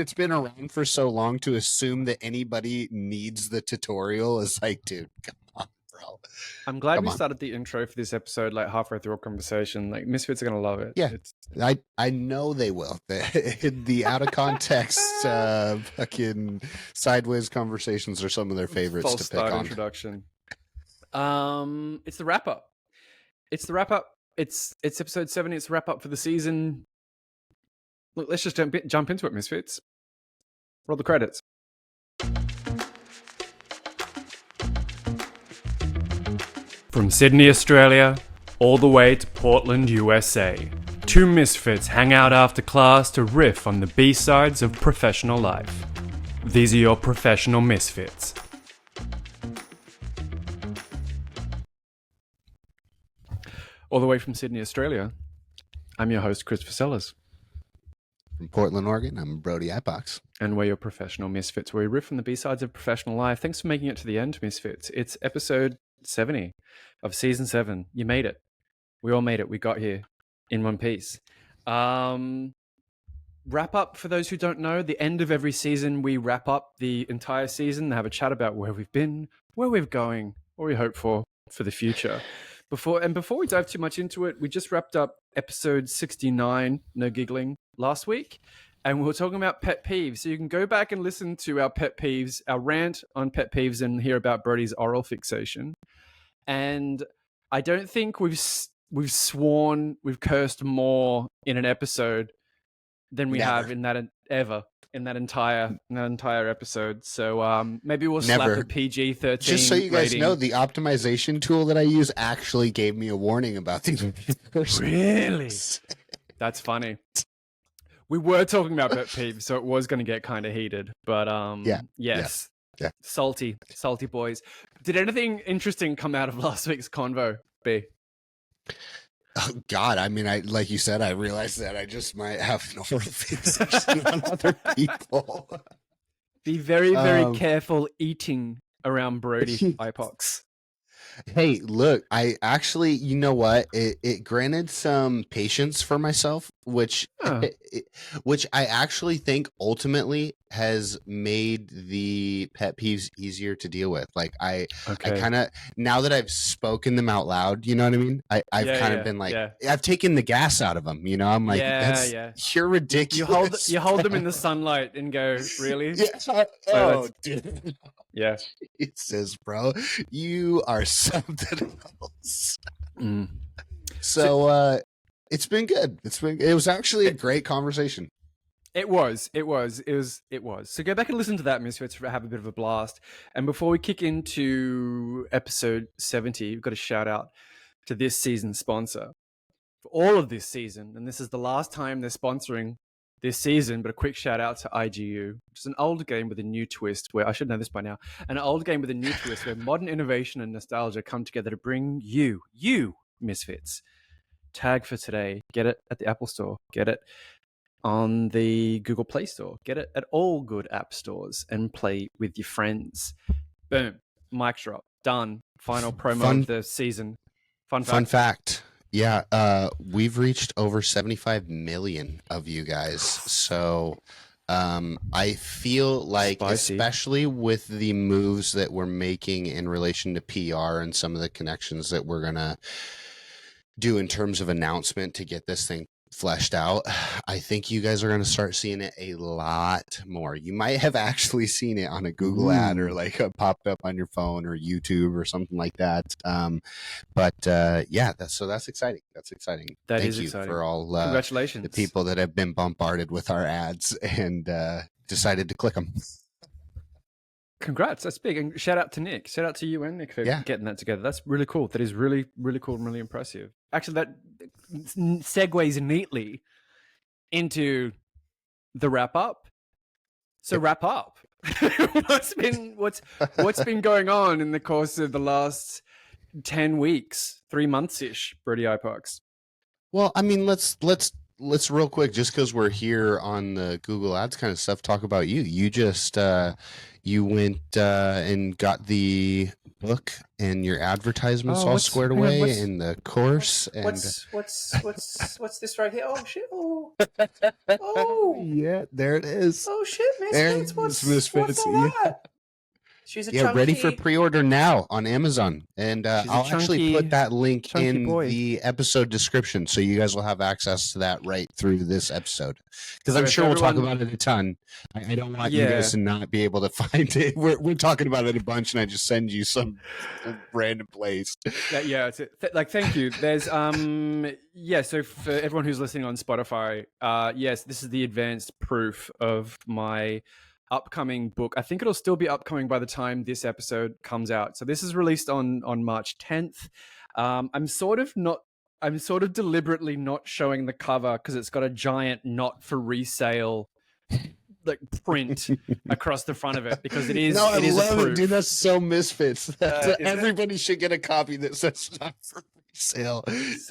it's been around for so long to assume that anybody needs the tutorial is like, dude, come on, bro. I'm glad Come we on. started the intro for this episode like halfway through our conversation. Like Misfits are gonna love it. Yeah, I know they will. The out of context, fucking sideways conversations are some of their favorites false to pick start on. introduction. It's the wrap up. It's the wrap up. It's episode 70. It's the wrap up for the season. Look, let's just jump into it, Misfits. Roll the credits. From Sydney, Australia, all the way to Portland, USA, two misfits hang out after class to riff on the B-sides of professional life. These are your professional misfits. All the way from Sydney, Australia, I'm your host, Christopher Sellers. From Portland, Oregon, I'm Broedy Christopher. And we're your professional misfits, where we riff on the B-sides of professional life. Thanks for making it to the end, misfits. It's episode 70 of season 7. You made it. We all made it. We got here in one piece. Wrap up, for those who don't know, the end of every season, we wrap up the entire season and have a chat about where we've been, where we're going, what we hope for the future. Before we dive too much into it, we just wrapped up episode 69, no giggling, last week. And we were talking about pet peeves. So you can go back and listen to our pet peeves, our rant on pet peeves, and hear about Brody's oral fixation. And I don't think we've cursed more in an episode than we have in that entire episode. So maybe we'll slap a PG-13. Just so you guys rating. know, the optimization tool that I use actually gave me a warning about these. Really? That's funny. We were talking about pet peeves, so it was going to get kind of heated. But yes. Yeah. Salty boys. Did anything interesting come out of last week's convo, B? Oh God! I mean, like you said, I realized that I just might have an oral fixation on other people. Be very, very careful eating around Broedy Ipox. Hey, look, I actually, you know what? It granted some patience for myself, which I actually think ultimately has made the pet peeves easier to deal with. Like I kind of, now that I've spoken them out loud, you know what I mean? I've kind of been like, I've taken the gas out of them. You know, I'm like, you're ridiculous. You hold them in the sunlight and go, really? Dude. Yeah. It says, bro, you are something else. So it's been good. It was actually a great conversation. It was. So go back and listen to that, Misfits, to have a bit of a blast. And before we kick into episode 70, we've got a shout out to this season's sponsor for all of this season. And this is the last time they're sponsoring this season, but a quick shout out to IGU, which is an old game with a new twist where, I should know this by now, an old game with a new twist where modern innovation and nostalgia come together to bring you, Misfits, Tag for Today. Get it at the Apple Store. Get it on the Google Play Store. Get it at all good app stores and play with your friends. Boom. Mic drop. Done. Final promo of the season. Fun fact. Yeah, we've reached over 75 million of you guys. So I feel like, especially with the moves that we're making in relation to PR and some of the connections that we're going to do in terms of announcement to get this thing fleshed out, I think you guys are going to start seeing it a lot more. You might have actually seen it on a Google ad or like a popped up on your phone or YouTube or something like that. That's exciting. That's exciting. Thank you for all congratulations, the people that have been bombarded with our ads and decided to click them. Congrats, that's big. And shout out to Nick. Shout out to you and Nick for getting that together. That's really cool. That is really, really cool and really impressive. Actually, that segues neatly into the wrap up. So wrap up. What's been going on in the course of the last 10 weeks, 3 months-ish, Broedy Ipox? Well, I mean, let's let's real quick, just because we're here on the Google Ads kind of stuff, talk about you. You just you went and got the book and your advertisements all squared away in the course. What's this right here? Oh shit! Yeah, there it is. Oh shit, Misfits! What's all that? She's a chunky... ready for pre-order now on Amazon, and I'll actually put that link in the episode description, so you guys will have access to that right through this episode. Because I'm sure we'll talk about it a ton. I don't want you guys to not be able to find it. We're talking about it a bunch, and I just send you some random place. Thank you. There's So for everyone who's listening on Spotify, yes, this is the advanced proof of my upcoming book. I think it'll still be upcoming by the time this episode comes out. So this is released on March 10th. I'm sort of deliberately not showing the cover because it's got a giant not for resale like print across the front of it, because it is. No, I love it, dude. That's so Misfits. Everybody should get a copy that says not for resale.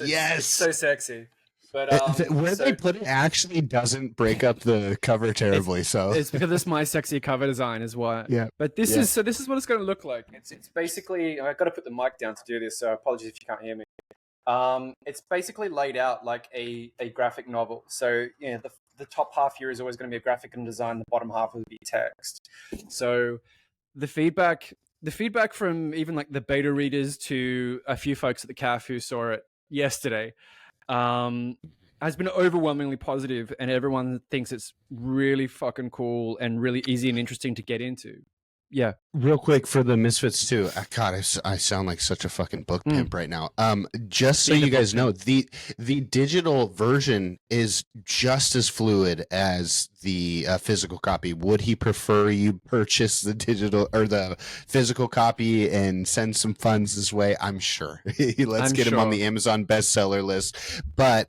Yes, it's so sexy. But where they put it actually doesn't break up the cover terribly. It's because it's my sexy cover design is why. Yeah. But this is what it's going to look like. It's basically, I've got to put the mic down to do this, so apologies if you can't hear me. It's basically laid out like a graphic novel. So the top half here is always going to be a graphic and design. The bottom half will be text. So the feedback from even like the beta readers to a few folks at the CAF who saw it yesterday has been overwhelmingly positive, and everyone thinks it's really fucking cool and really easy and interesting to get into. Yeah. Real quick for the Misfits too. God, I sound like such a fucking book pimp right now. Just so you guys know, the digital version is just as fluid as the physical copy. Would he prefer you purchase the digital or the physical copy and send some funds this way? I'm sure. Let's get him on the Amazon bestseller list. But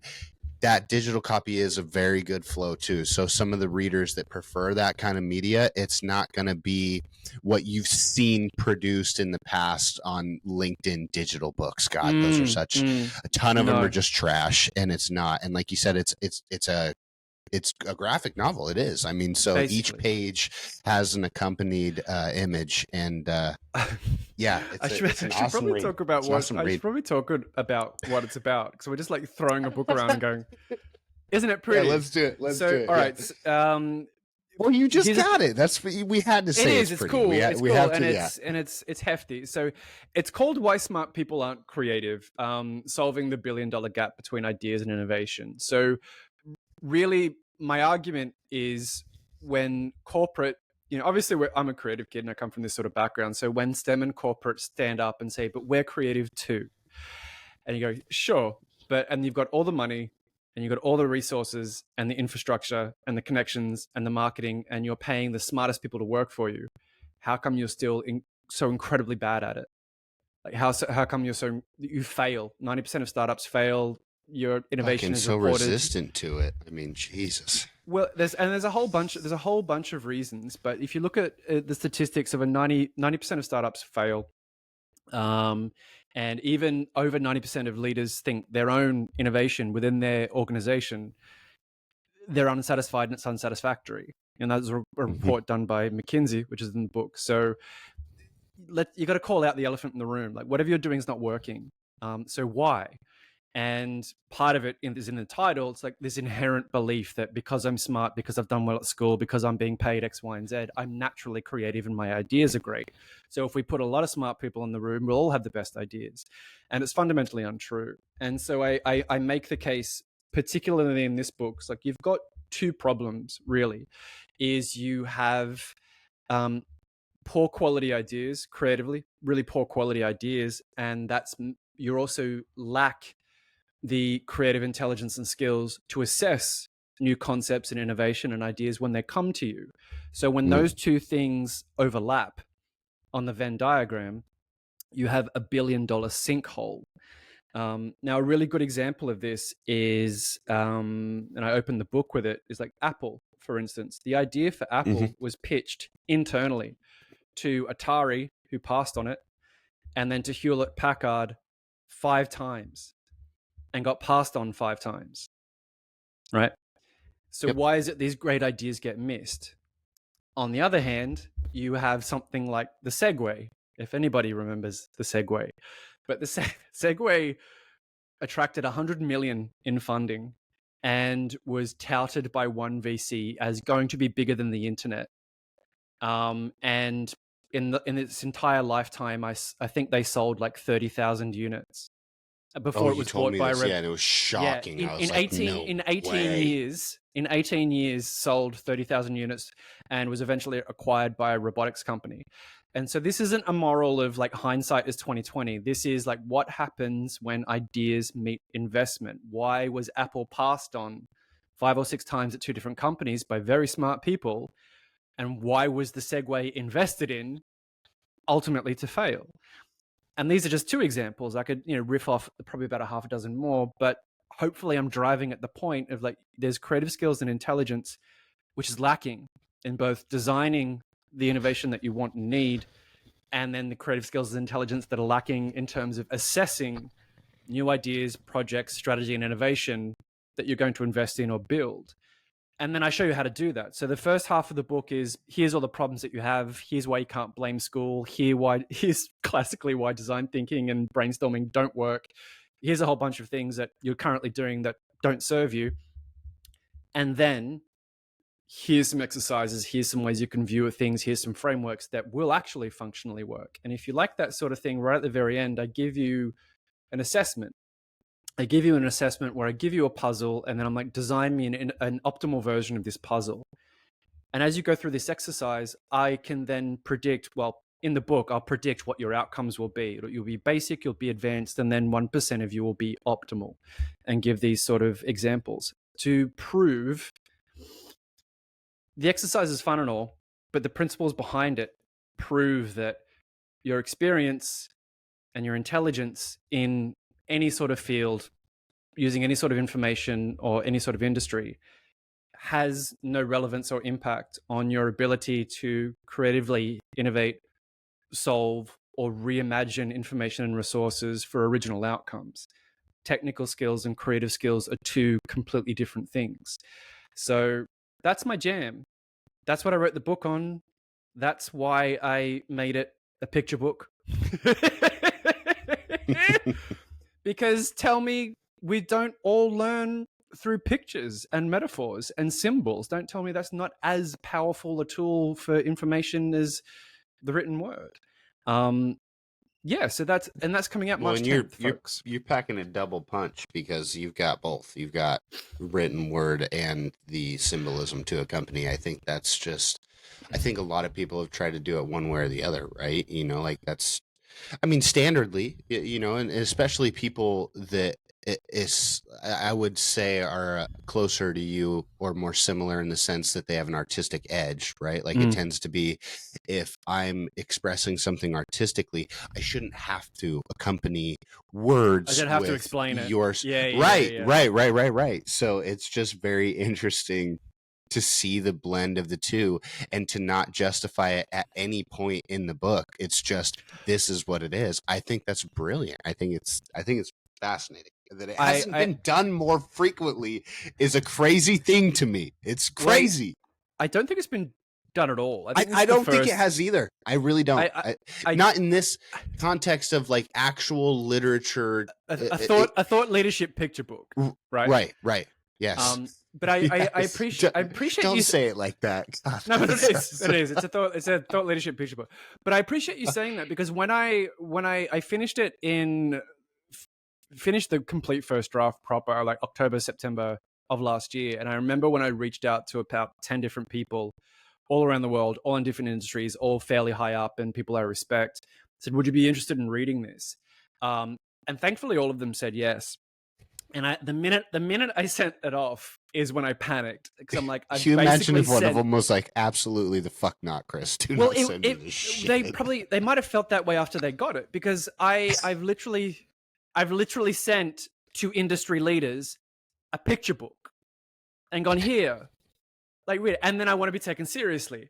that digital copy is a very good flow too. So some of the readers that prefer that kind of media, it's not going to be what you've seen produced in the past on LinkedIn digital books. God, those are such a ton of them are just trash, and it's not. And like you said, it's a graphic novel. It is. I mean, so basically, each page has an accompanied image, and I should probably talk about what it's about, because we're just like throwing a book around and going, "Isn't it pretty?" Yeah, let's do it. Let's do it. All right. Well, you just got it. That's what we had to say. It's cool. It's cool, and it's hefty. So it's called "Why Smart People Aren't Creative: Solving the $1 Billion Gap Between Ideas and Innovation." So really, my argument is when corporate, obviously I'm a creative kid and I come from this sort of background. So when STEM and corporate stand up and say, but we're creative too. And you go, sure. And you've got all the money and you've got all the resources and the infrastructure and the connections and the marketing, and you're paying the smartest people to work for you. How come you're still so incredibly bad at it? Like how come you fail? 90% of startups fail. Your innovation is so reported. Resistant to it. I mean, Jesus. Well, there's a whole bunch of reasons, but if you look at the statistics of 90% of startups fail, and even over 90% of leaders think their own innovation within their organization, they're unsatisfied and it's unsatisfactory. And that's a report done by McKinsey, which is in the book. So you got to call out the elephant in the room. Like, whatever you're doing is not working. So why? And part of it is in the title. It's like this inherent belief that because I'm smart, because I've done well at school, because I'm being paid X, Y, and Z, I'm naturally creative and my ideas are great. So if we put a lot of smart people in the room, we'll all have the best ideas. And it's fundamentally untrue. And so I make the case, particularly in this book, it's like you've got two problems, really. Is you have poor quality ideas creatively, really poor quality ideas. And you also lack the creative intelligence and skills to assess new concepts and innovation and ideas when they come to you. So when those two things overlap on the Venn diagram, you have a $1 billion sinkhole. Now, a really good example of this is, and I opened the book with it, is like Apple, for instance. The idea for Apple was pitched internally to Atari, who passed on it, and then to Hewlett Packard 5 times. And got passed on 5 times. right? So Yep. why is it these great ideas get missed? On the other hand, you have something like the Segway, if anybody remembers the Segway. But the Segway attracted 100 million in funding and was touted by one VC as going to be bigger than the internet. And in its entire lifetime, I think they sold like 30,000 units before it was bought by yeah, and it was shocking. Yeah, I was like, no in 18 way. years, in 18 years, sold 30,000 units and was eventually acquired by a robotics company. And so this isn't a moral of like hindsight is 2020. This is like what happens when ideas meet investment. Why was Apple passed on 5 or 6 times at 2 different companies by very smart people? And why was the Segway invested in ultimately to fail? And these are just 2 examples. I could, riff off probably about a half a dozen more, but hopefully I'm driving at the point of like, there's creative skills and intelligence, which is lacking in both designing the innovation that you want and need, and then the creative skills and intelligence that are lacking in terms of assessing new ideas, projects, strategy, and innovation that you're going to invest in or build. And then I show you how to do that. So the first half of the book is, here's all the problems that you have. Here's why you can't blame school. Here's classically why design thinking and brainstorming don't work. Here's a whole bunch of things that you're currently doing that don't serve you. And then here's some exercises. Here's some ways you can view things. Here's some frameworks that will actually functionally work. And if you like that sort of thing, right at the very end, I give you an assessment. I give you an assessment where I give you a puzzle, and then I'm like, design me an optimal version of this puzzle. And as you go through this exercise, I can then predict, well, in the book, I'll predict what your outcomes will be. You'll be basic, you'll be advanced, and then 1% of you will be optimal, and give these sort of examples to prove the exercise is fun and all, but the principles behind it prove that your experience and your intelligence in any sort of field, using any sort of information or any sort of industry, has no relevance or impact on your ability to creatively innovate, solve, or reimagine information and resources for original outcomes. Technical skills and creative skills are 2 completely different things. So that's my jam. That's what I wrote the book on. That's why I made it a picture book. Because tell me we don't all learn through pictures and metaphors and symbols. Don't tell me that's not as powerful a tool for information as the written word. So that's coming out March 10th, folks. You're packing a double punch because you've got both. You've got written word and the symbolism to accompany. I think that's just, I think a lot of people have tried to do it one way or the other, right? Like that's, I mean, standardly, and especially people that I would say are closer to you or more similar in the sense that they have an artistic edge, right? Like it tends to be, if I'm expressing something artistically, I shouldn't have to accompany words. I don't have to explain it. Yours. Yeah. Right. So it's just very interesting to see the blend of the 2 and to not justify it at any point in the book. It's just, this is what it is. I think that's brilliant. I think it's fascinating. That it hasn't been done more frequently is a crazy thing to me. It's crazy. I don't think it's been done at all. I don't think it has either. I really don't. Not in this context of like actual literature. A thought leadership picture book. Right. Right. Yes. But I appreciate. Don't you say it like that. God, no, but it is. It is. It's a thought leadership picture book. But I appreciate you saying that, because when I finished it finished the complete first draft proper, like October, September of last year, and I remember when I reached out to about 10 different people all around the world, all in different industries, all fairly high up, and people I respect, said, "Would you be interested in reading this?" And thankfully, all of them said yes. And the minute I sent it off is when I panicked, because I'm like, can you imagine if one of them was like, "Absolutely the fuck not, Chris. Do not send me this shit." They might have felt that way after they got it, because I've literally sent to industry leaders a picture book and gone, here, like, weird, and then I want to be taken seriously.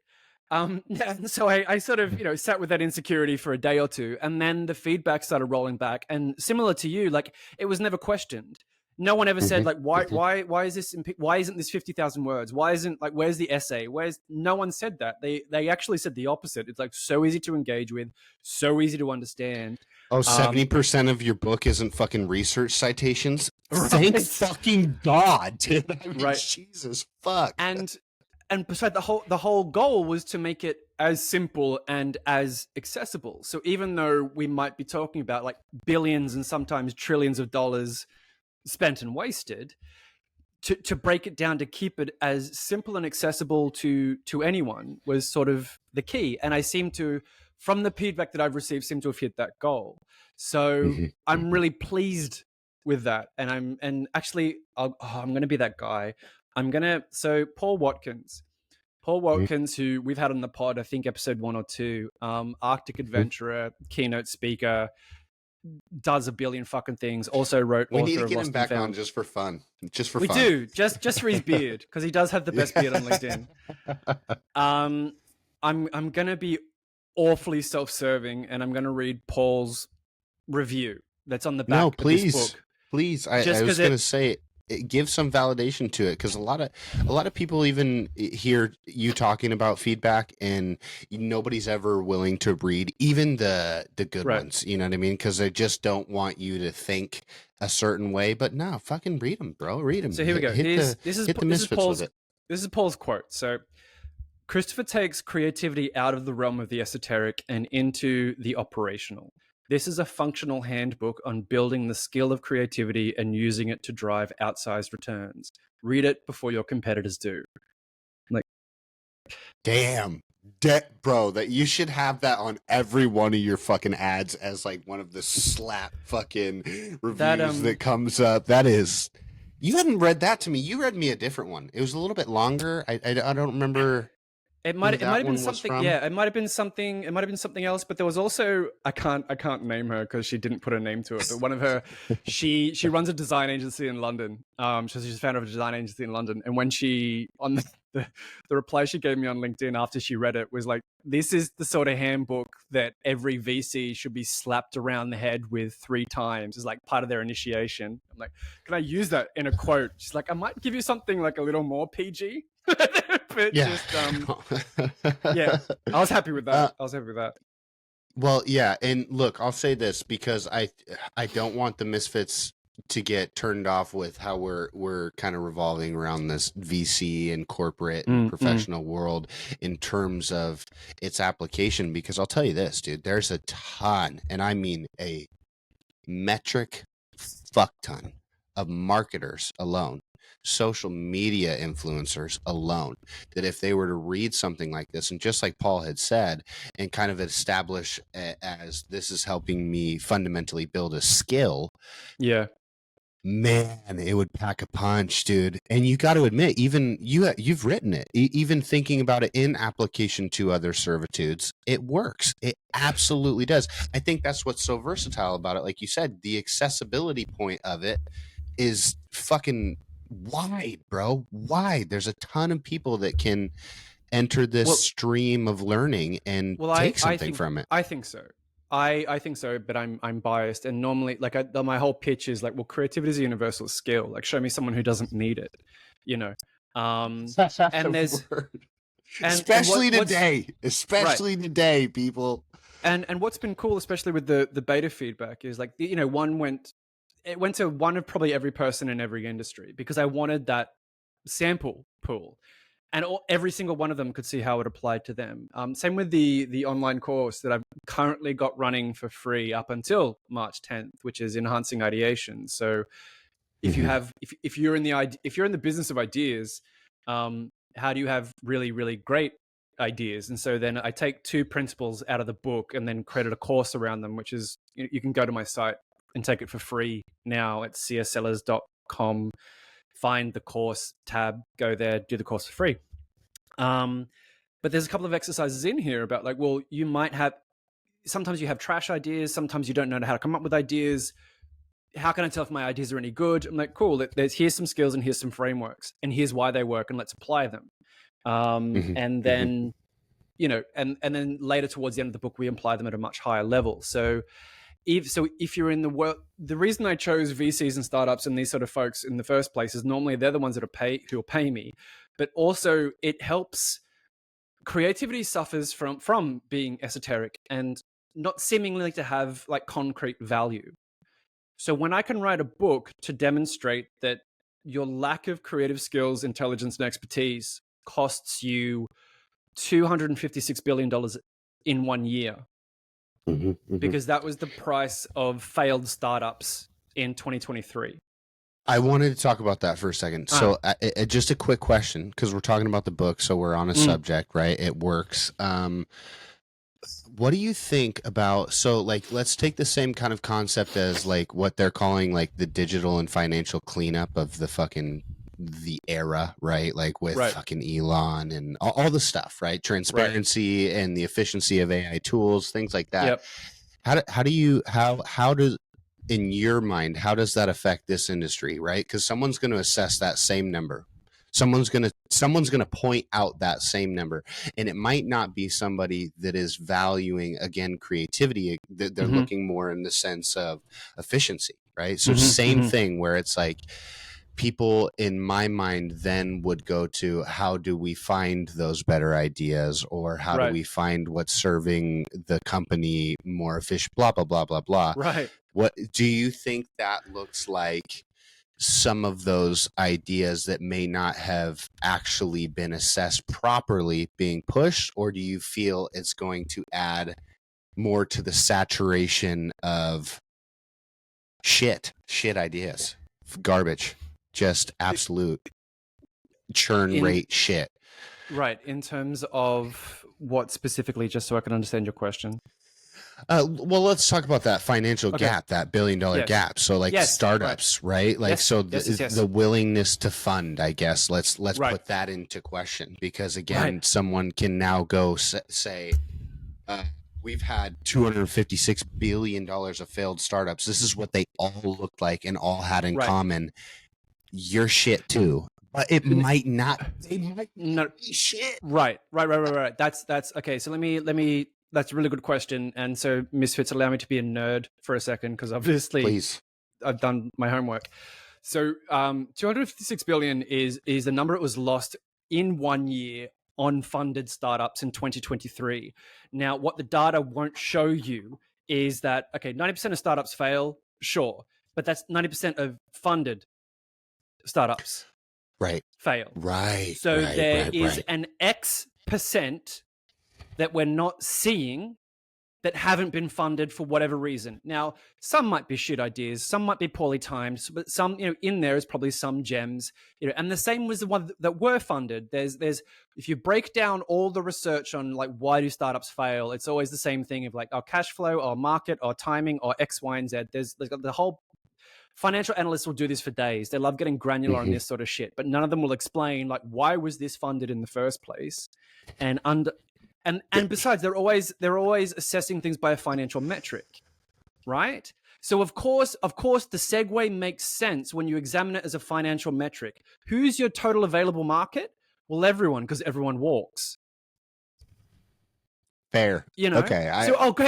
And so I sort of, sat with that insecurity for a day or 2, and then the feedback started rolling back. And similar to you, like, it was never questioned. No one ever said like, why is this? Why isn't this 50,000 words? Why isn't like, where's the essay? No one said that. They actually said the opposite. It's like so easy to engage with, so easy to understand. Oh, 70% of your book isn't fucking research citations. Right. Thank fucking God, dude. I mean, right. Jesus fuck. And besides, the whole goal was to make it as simple and as accessible. So even though we might be talking about like billions and sometimes trillions of dollars spent and wasted, to break it down, to keep it as simple and accessible to anyone was sort of the key. And I seem to, from the feedback that I've received, seem to have hit that goal. So I'm really pleased with that. And I'm going to be that guy. So Paul Watkins, who we've had on the pod, I think episode 1 or 2, Arctic adventurer, keynote speaker, does a billion fucking things. Also wrote. We need to get him back on just for fun. We do just for his beard, because he does have the best beard on LinkedIn. I'm gonna be awfully self-serving, and I'm gonna read Paul's review that's on the back of this book. Please. I was gonna say, give some validation to it, because a lot of people even hear you talking about feedback and nobody's ever willing to read even the good ones, you know what I mean, because they just don't want you to think a certain way. But no, fucking read them, bro. Read them. So here we go. This is Paul's quote. So Christopher takes creativity out of the realm of the esoteric and into the operational. This is a functional handbook on building the skill of creativity and using it to drive outsized returns. Read it before your competitors do. Like, damn, bro, that you should have that on every one of your fucking ads as like one of the slap fucking reviews that comes up. That is, you hadn't read that to me. You read me a different one. It was a little bit longer. I don't remember. It might have been something. Yeah, it might have been something. It might have been something else. But there was also, I can't name her because she didn't put a name to it. But one of her, she runs a design agency in London. She's founder of a design agency in London. And when she on the reply she gave me on LinkedIn after she read it was like, this is the sort of handbook that every VC should be slapped around the head with 3 times as like part of their initiation. I'm like, can I use that in a quote? She's like, I might give you something like a little more PG. But yeah. Yeah, I was happy with that. Well, yeah, and look, I'll say this because I don't want the Misfits to get turned off with how we're kind of revolving around this VC and corporate and professional world in terms of its application, because I'll tell you this, dude, there's a ton, and I mean a metric fuck ton of marketers alone, social media influencers alone, that if they were to read something like this, and just like Paul had said, and kind of establish as this is helping me fundamentally build a skill, yeah, man, it would pack a punch, dude. And you got to admit, even you've written it, even thinking about it in application to other servitudes, it works. It absolutely does. I think that's what's so versatile about it. Like you said, the accessibility point of it is fucking wide, bro. Wide. There's a ton of people that can enter this stream of learning and take something from it. I think so. I think so, but I'm biased. And normally, like, my whole pitch is like, well, creativity is a universal skill. Like, show me someone who doesn't need it, you know. And there's, especially today, people. And what's been cool, especially with the beta feedback, is like, you know, it went to one of probably every person in every industry, because I wanted that sample pool. And every single one of them could see how it applied to them. Same with the online course that I've currently got running for free up until March 10th, which is enhancing ideation. So if you have, if you're in the business of ideas, how do you have really, really great ideas? And so then I take 2 principles out of the book and then create a course around them, which is, you can go to my site and take it for free now at csellers.com. Find the course tab, go there, do the course for free. But there's a couple of exercises in here about like, well, sometimes you have trash ideas, sometimes you don't know how to come up with ideas. How can I tell if my ideas are any good? I'm like, cool, here's some skills and here's some frameworks and here's why they work and let's apply them. And then, you know, and then later towards the end of the book, we apply them at a much higher level. So if you're in the world, the reason I chose VCs and startups and these sort of folks in the first place is normally they're the ones that who will pay me, but also it helps. Creativity suffers from being esoteric and not seemingly to have like concrete value. So when I can write a book to demonstrate that your lack of creative skills, intelligence, and expertise costs you $256 billion in 1 year, because that was the price of failed startups in 2023. I wanted to talk about that for a second. So just a quick question, because we're talking about the book, so we're on a subject, right? It works. What do you think about, so like, let's take the same kind of concept as like what they're calling like the digital and financial cleanup of the era, right? Like with fucking Elon and all the stuff, right? Transparency and the efficiency of AI tools, things like that. Yep. How does, in your mind, how does that affect this industry, right? Because someone's going to assess that same number. Someone's going to point out that same number, and it might not be somebody that is valuing, again, creativity. They're looking more in the sense of efficiency, right? So same thing where it's like people in my mind then would go to, how do we find those better ideas, or how do we find what's serving the company more efficient, blah, blah, blah, blah, blah. Right. What do you think that looks like? Some of those ideas that may not have actually been assessed properly being pushed, or do you feel it's going to add more to the saturation of shit ideas, garbage, just absolute churn rate shit? Right. In terms of what specifically, just so I can understand your question? Well, let's talk about that financial gap, that $1 billion gap. So like startups, right? Like, so the willingness to fund, I guess, let's put that into question, because again, someone can now go say, we've had $256 billion of failed startups. This is what they all looked like and all had in common. Your shit too. But it might not. They might not be shit. Right. That's okay. So let me. That's a really good question. And so, Misfits, allow me to be a nerd for a second, because obviously I've done my homework. So 256 billion is the number that was lost in 1 year on funded startups in 2023. Now, what the data won't show you is that, okay, 90% of startups fail, sure, but that's 90% of funded startups fail. Right. So there is an X percent that we're not seeing that haven't been funded for whatever reason. Now, some might be shit ideas, some might be poorly timed, but some, in there is probably some gems, and the same was the one that were funded. There's, if you break down all the research on like, why do startups fail, it's always the same thing of like, our cash flow, or market, or timing, or X, Y, and Z. There's the whole financial analysts will do this for days. They love getting granular on this sort of shit, but none of them will explain like, why was this funded in the first place? And besides, they're always assessing things by a financial metric, right? So of course, the segue makes sense when you examine it as a financial metric. Who's your total available market? Well, everyone, because everyone walks. Fair. Okay.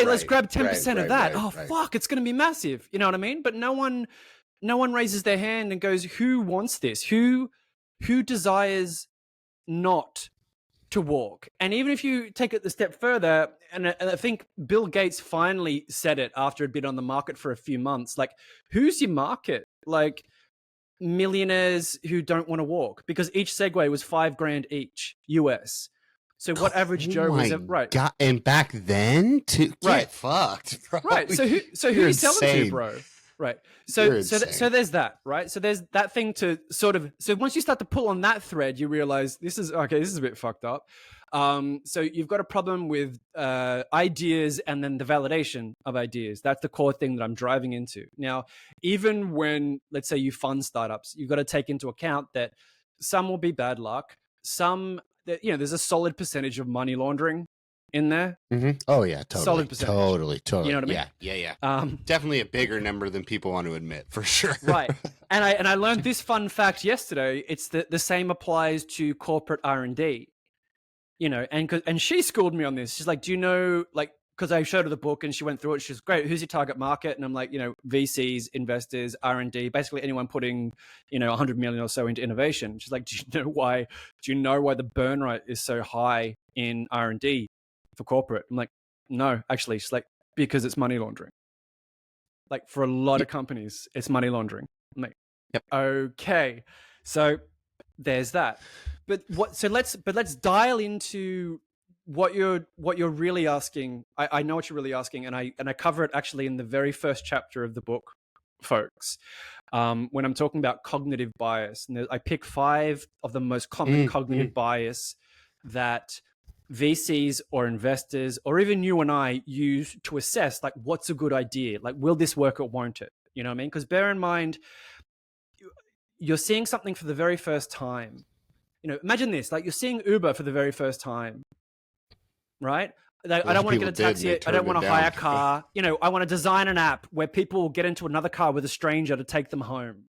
Let's grab 10% of that. Fuck, it's going to be massive. You know what I mean? But no one raises their hand and goes, who wants this? Who desires not to walk? And even if you take it a step further, and I think Bill Gates finally said it after it'd been on the market for a few months, like, who's your market? Like, millionaires who don't want to walk, because each Segway was $5,000 each US. So what average Joe was it? Right. God, and back then, to get fucked, bro. Right. So who are you selling to, bro? Right. So there's that, right? So there's that thing to sort of, so once you start to pull on that thread, you realize this is a bit fucked up. So you've got a problem with ideas and then the validation of ideas. That's the core thing that I'm driving into. Now, even when, let's say, you fund startups, you've got to take into account that some will be bad luck. Some, there's a solid percentage of money laundering in there. Oh yeah, totally. Solid percentage. Totally. You know what I mean? Yeah. Definitely a bigger number than people want to admit, for sure. Right. And I learned this fun fact yesterday. It's the same applies to corporate R&D. And she schooled me on this. She's like, do you know, like, because I showed her the book and she went through it. She's great. Who's your target market? And I'm like, VCs, investors, R&D, basically anyone putting, 100 million or so into innovation. She's like, do you know why the burn rate is so high in R&D for corporate? I'm like, no, actually. She's like, because it's money laundering. Like for a lot of companies, it's money laundering. I'm like, yep. Okay. So there's that. Let's dial into what you're really asking. I know what you're really asking, and I cover it actually in the very first chapter of the book, folks. When I'm talking about cognitive bias, and I pick 5 of the most common cognitive bias that VCs or investors or even you and I use to assess like what's a good idea, like will this work or won't it? You know what I mean? Because bear in mind, you're seeing something for the very first time. Imagine this: like you're seeing Uber for the very first time. Right? I don't want to get a taxi. I don't want to hire a car. I want to design an app where people will get into another car with a stranger to take them home.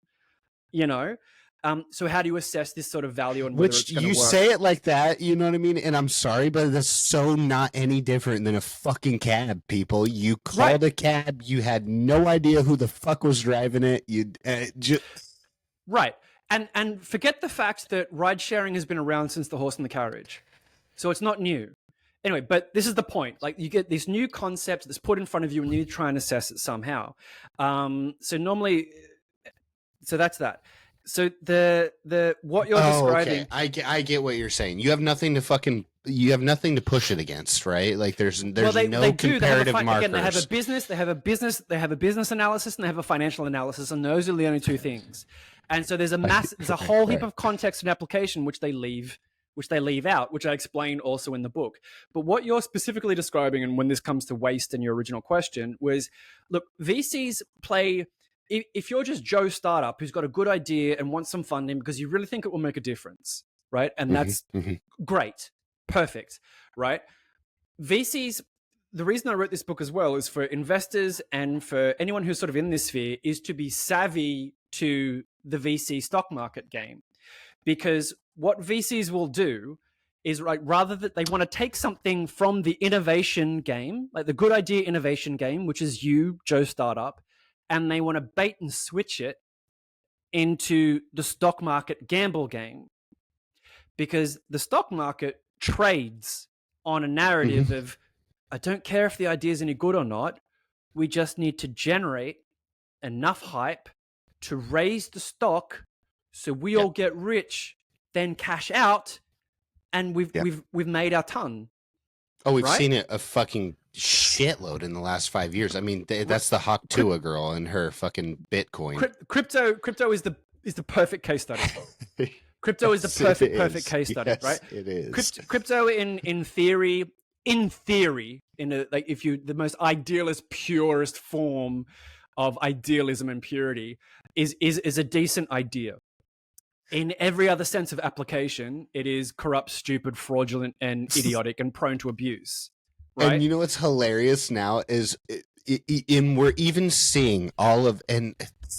So how do you assess this sort of value and whether it's going to work? You say it like that, you know what I mean? And I'm sorry, but that's so not any different than a fucking cab, people. You called a cab. You had no idea who the fuck was driving it. Right. And forget the fact that ride sharing has been around since the horse and the carriage. So it's not new. Anyway, but this is the point. Like you get this new concept that's put in front of you and you need to try and assess it somehow. So that's that. So the what you're describing. Okay. I get what you're saying. You have nothing to push it against, right? Like there's no comparative markers. Again, they have a business analysis and they have a financial analysis, and those are the only 2 things. And so there's a whole heap of context and application which they leave out, which I explain also in the book. But what you're specifically describing, and when this comes to waste in your original question, was, look, VCs play, if you're just Joe startup who's got a good idea and wants some funding because you really think it will make a difference, right? And that's great, perfect, right? VCs, the reason I wrote this book as well is for investors and for anyone who's sort of in this sphere is to be savvy to the VC stock market game. Because what VCs will do is, like, rather that they want to take something from the innovation game, like the good idea innovation game, which is you, Joe Startup, and they want to bait and switch it into the stock market gamble game. Because the stock market trades on a narrative of, I don't care if the idea is any good or not, we just need to generate enough hype to raise the stock so we all get rich, then cash out, and we've made our ton. Oh, we've seen it a fucking shitload in the last 5 years. I mean, that's the Hawk Tua girl and her fucking Bitcoin. Crypto is the perfect case study. Crypto is the perfect case study, yes, right? It is. Crypto in theory, the most idealist, purest form of idealism and purity is a decent idea. In every other sense of application, it is corrupt, stupid, fraudulent, and idiotic, and prone to abuse. Right? And you know what's hilarious now is we're even seeing all of, and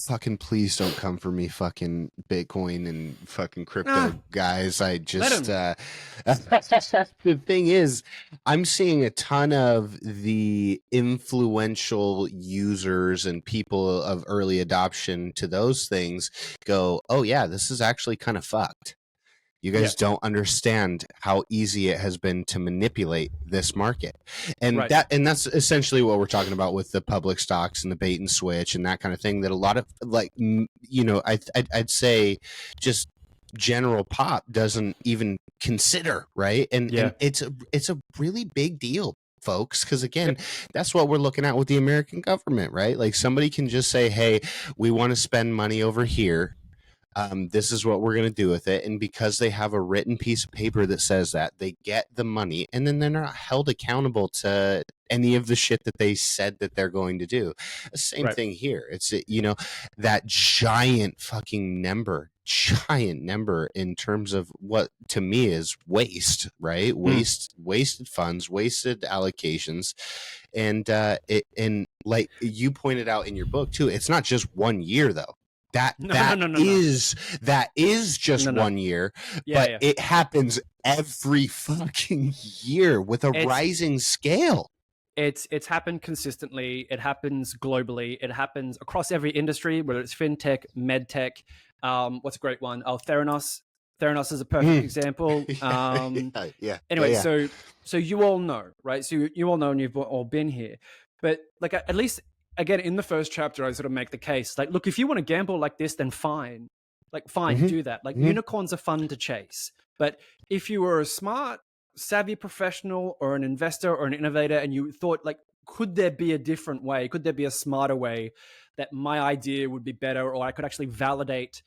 fucking please don't come for me, fucking Bitcoin and fucking crypto guys. I just the thing is, I'm seeing a ton of the influential users and people of early adoption to those things go, oh yeah, this is actually kind of fucked. You guys don't understand how easy it has been to manipulate this market. And that's essentially what we're talking about with the public stocks and the bait and switch and that kind of thing, that a lot of, like, I'd say just general pop doesn't even consider, right? And it's a really big deal, folks, because again, that's what we're looking at with the American government, right? Like somebody can just say, hey, we want to spend money over here. This is what we're going to do with it. And because they have a written piece of paper that says that, they get the money, and then they're not held accountable to any of the shit that they said that they're going to do. The same thing here. It's, that giant fucking number in terms of what to me is waste, right? Wasted funds, wasted allocations. And and like you pointed out in your book too, it's not just 1 year though. That is just 1 year, but it happens every fucking year with a rising scale. it's happened consistently. It happens globally. It happens across every industry, whether it's fintech, medtech. What's a great one? Oh, Theranos. Theranos is a perfect example. Anyway, so you all know, right? So you all know, and you've all been here. But like, at least again in the first chapter, I sort of make the case, like, look, if you want to gamble like this, then fine, like fine, do that. Like unicorns are fun to chase, but if you were a smart, savvy professional or an investor or an innovator, and you thought, like, could there be a different way? Could there be a smarter way that my idea would be better, or I could actually validate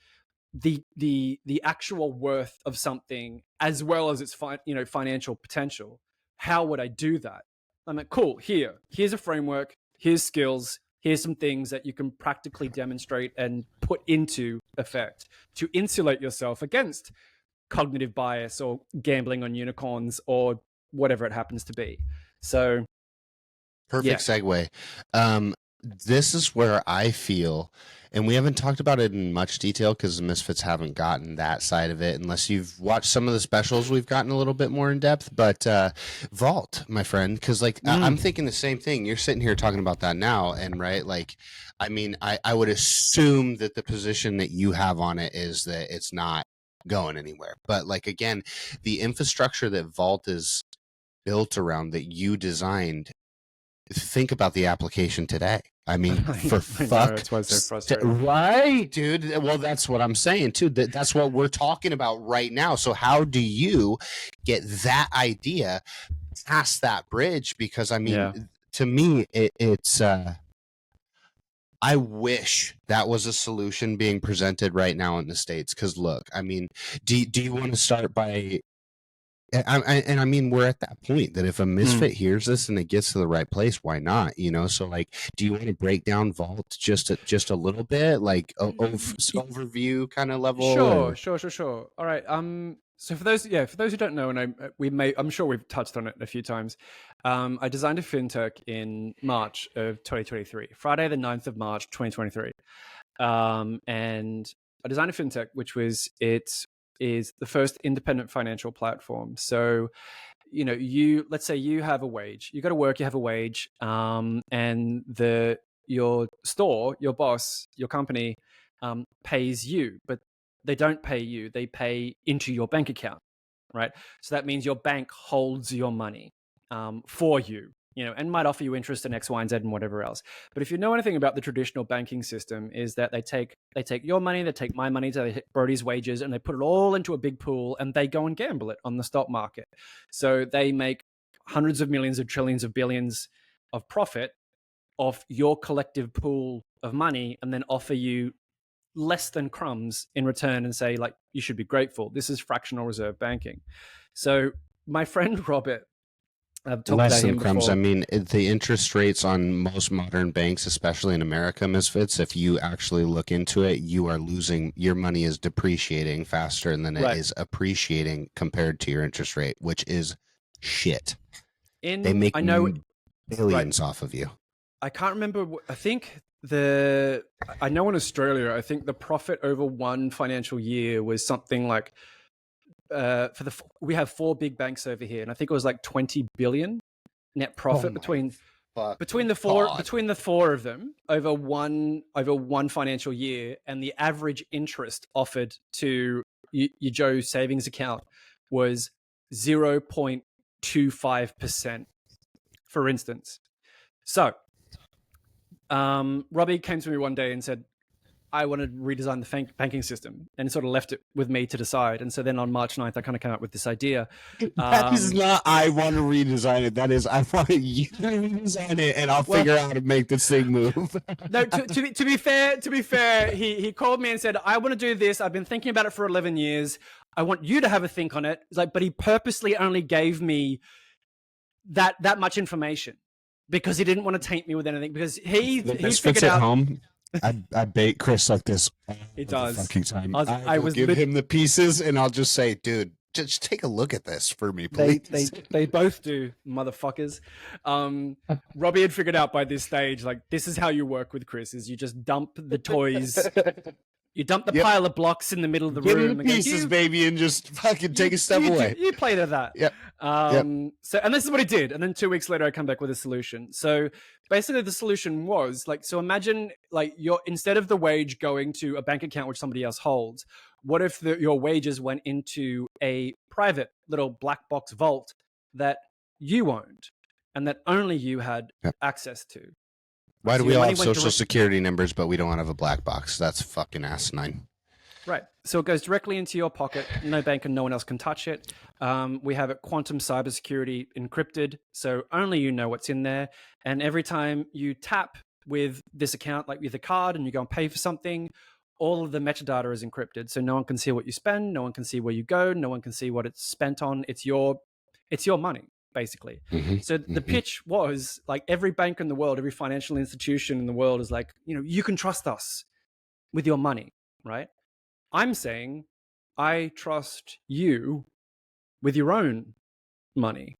the actual worth of something as well as its financial potential? How would I do that? I'm like, cool, here's a framework, here's skills, here's some things that you can practically demonstrate and put into effect to insulate yourself against cognitive bias or gambling on unicorns or whatever it happens to be. So perfect segue. This is where I feel, and we haven't talked about it in much detail because the Misfits haven't gotten that side of it, unless you've watched some of the specials. We've gotten a little bit more in depth, but Vault, my friend, because like I'm thinking the same thing. You're sitting here talking about that now, and right, like, I mean, I would assume that the position that you have on it is that it's not going anywhere. But like, again, the infrastructure that Vault is built around, that you designed, think about the application today. I mean, for fuck's sake, right, dude? Well, that's what I'm saying too. That's what we're talking about right now. So how do you get that idea past that bridge? Because I mean, to me, it's I wish that was a solution being presented right now in the States. Because look, I mean, do you want to start by? I mean, we're at that point that if a misfit hears this and it gets to the right place, why not? You know, so like, do you want to break down Vault just a little bit, like overview kind of level? Sure. All right. So for those who don't know, and I'm sure we've touched on it a few times. I designed a FinTech in March of 2023, Friday the 9th of March 2023, and I designed a FinTech, which was is the first independent financial platform. So, you know, let's say you have a wage, you got to work, you have a wage, and your store, your boss, your company pays you, but they don't pay you, they pay into your bank account, right? So that means your bank holds your money for you, you know, and might offer you interest in X, Y, and Z and whatever else. But if you know anything about the traditional banking system, is that they take your money, they take my money, they hit Brody's wages, and they put it all into a big pool, and they go and gamble it on the stock market. So they make hundreds of millions of trillions of billions of profit off your collective pool of money, and then offer you less than crumbs in return and say, like, you should be grateful. This is fractional reserve banking. So my friend Robert, I've talked less about than him crumbs. before. I mean, the interest rates on most modern banks, especially in America, Misfits, if you actually look into it, you are losing, your money is depreciating faster than it is appreciating compared to your interest rate, which is shit. They make billions off of you. I can't remember. I think I know in Australia, I think the profit over one financial year was something like, we have 4 big banks over here, and I think it was like 20 billion net profit between the four of them over one financial year, and the average interest offered to your Joe savings account was 0.25%, for instance. So Robbie came to me one day and said, I want to redesign the banking system, and sort of left it with me to decide. And so then on March 9th, I kind of came up with this idea. That is not, I want to redesign it. That is, I want you to redesign it, and I'll figure out how to make this thing move. No, to be fair, he called me and said, I want to do this. I've been thinking about it for 11 years. I want you to have a think on it. Like, but he purposely only gave me that much information because he didn't want to taint me with anything, because he figured out. Home. I bait Chris like this all he does. the fucking time. I will give him the pieces, and I'll just say, dude, just take a look at this for me, please. They both do, motherfuckers. Robbie had figured out by this stage, like, this is how you work with Chris, is you just dump the toys. You dump the pile of blocks in the middle of the room. Give me pieces, baby, and just fucking take a step away. You play to that. Yep. So, and this is what he did. And then 2 weeks later, I come back with a solution. So basically the solution was like, so imagine like instead of the wage going to a bank account which somebody else holds, what if your wages went into a private little black box vault that you owned and that only you had access to? Why do we all have social security numbers, but we don't have a black box? That's fucking asinine. Right. So it goes directly into your pocket. No bank and no one else can touch it. We have it quantum cybersecurity encrypted. So only you know what's in there. And every time you tap with this account, like with a card, and you go and pay for something, all of the metadata is encrypted. So no one can see what you spend. No one can see where you go. No one can see what it's spent on. It's your money, basically. So the pitch was like every bank in the world, every financial institution in the world is like, you can trust us with your money, right? I'm saying I trust you with your own money.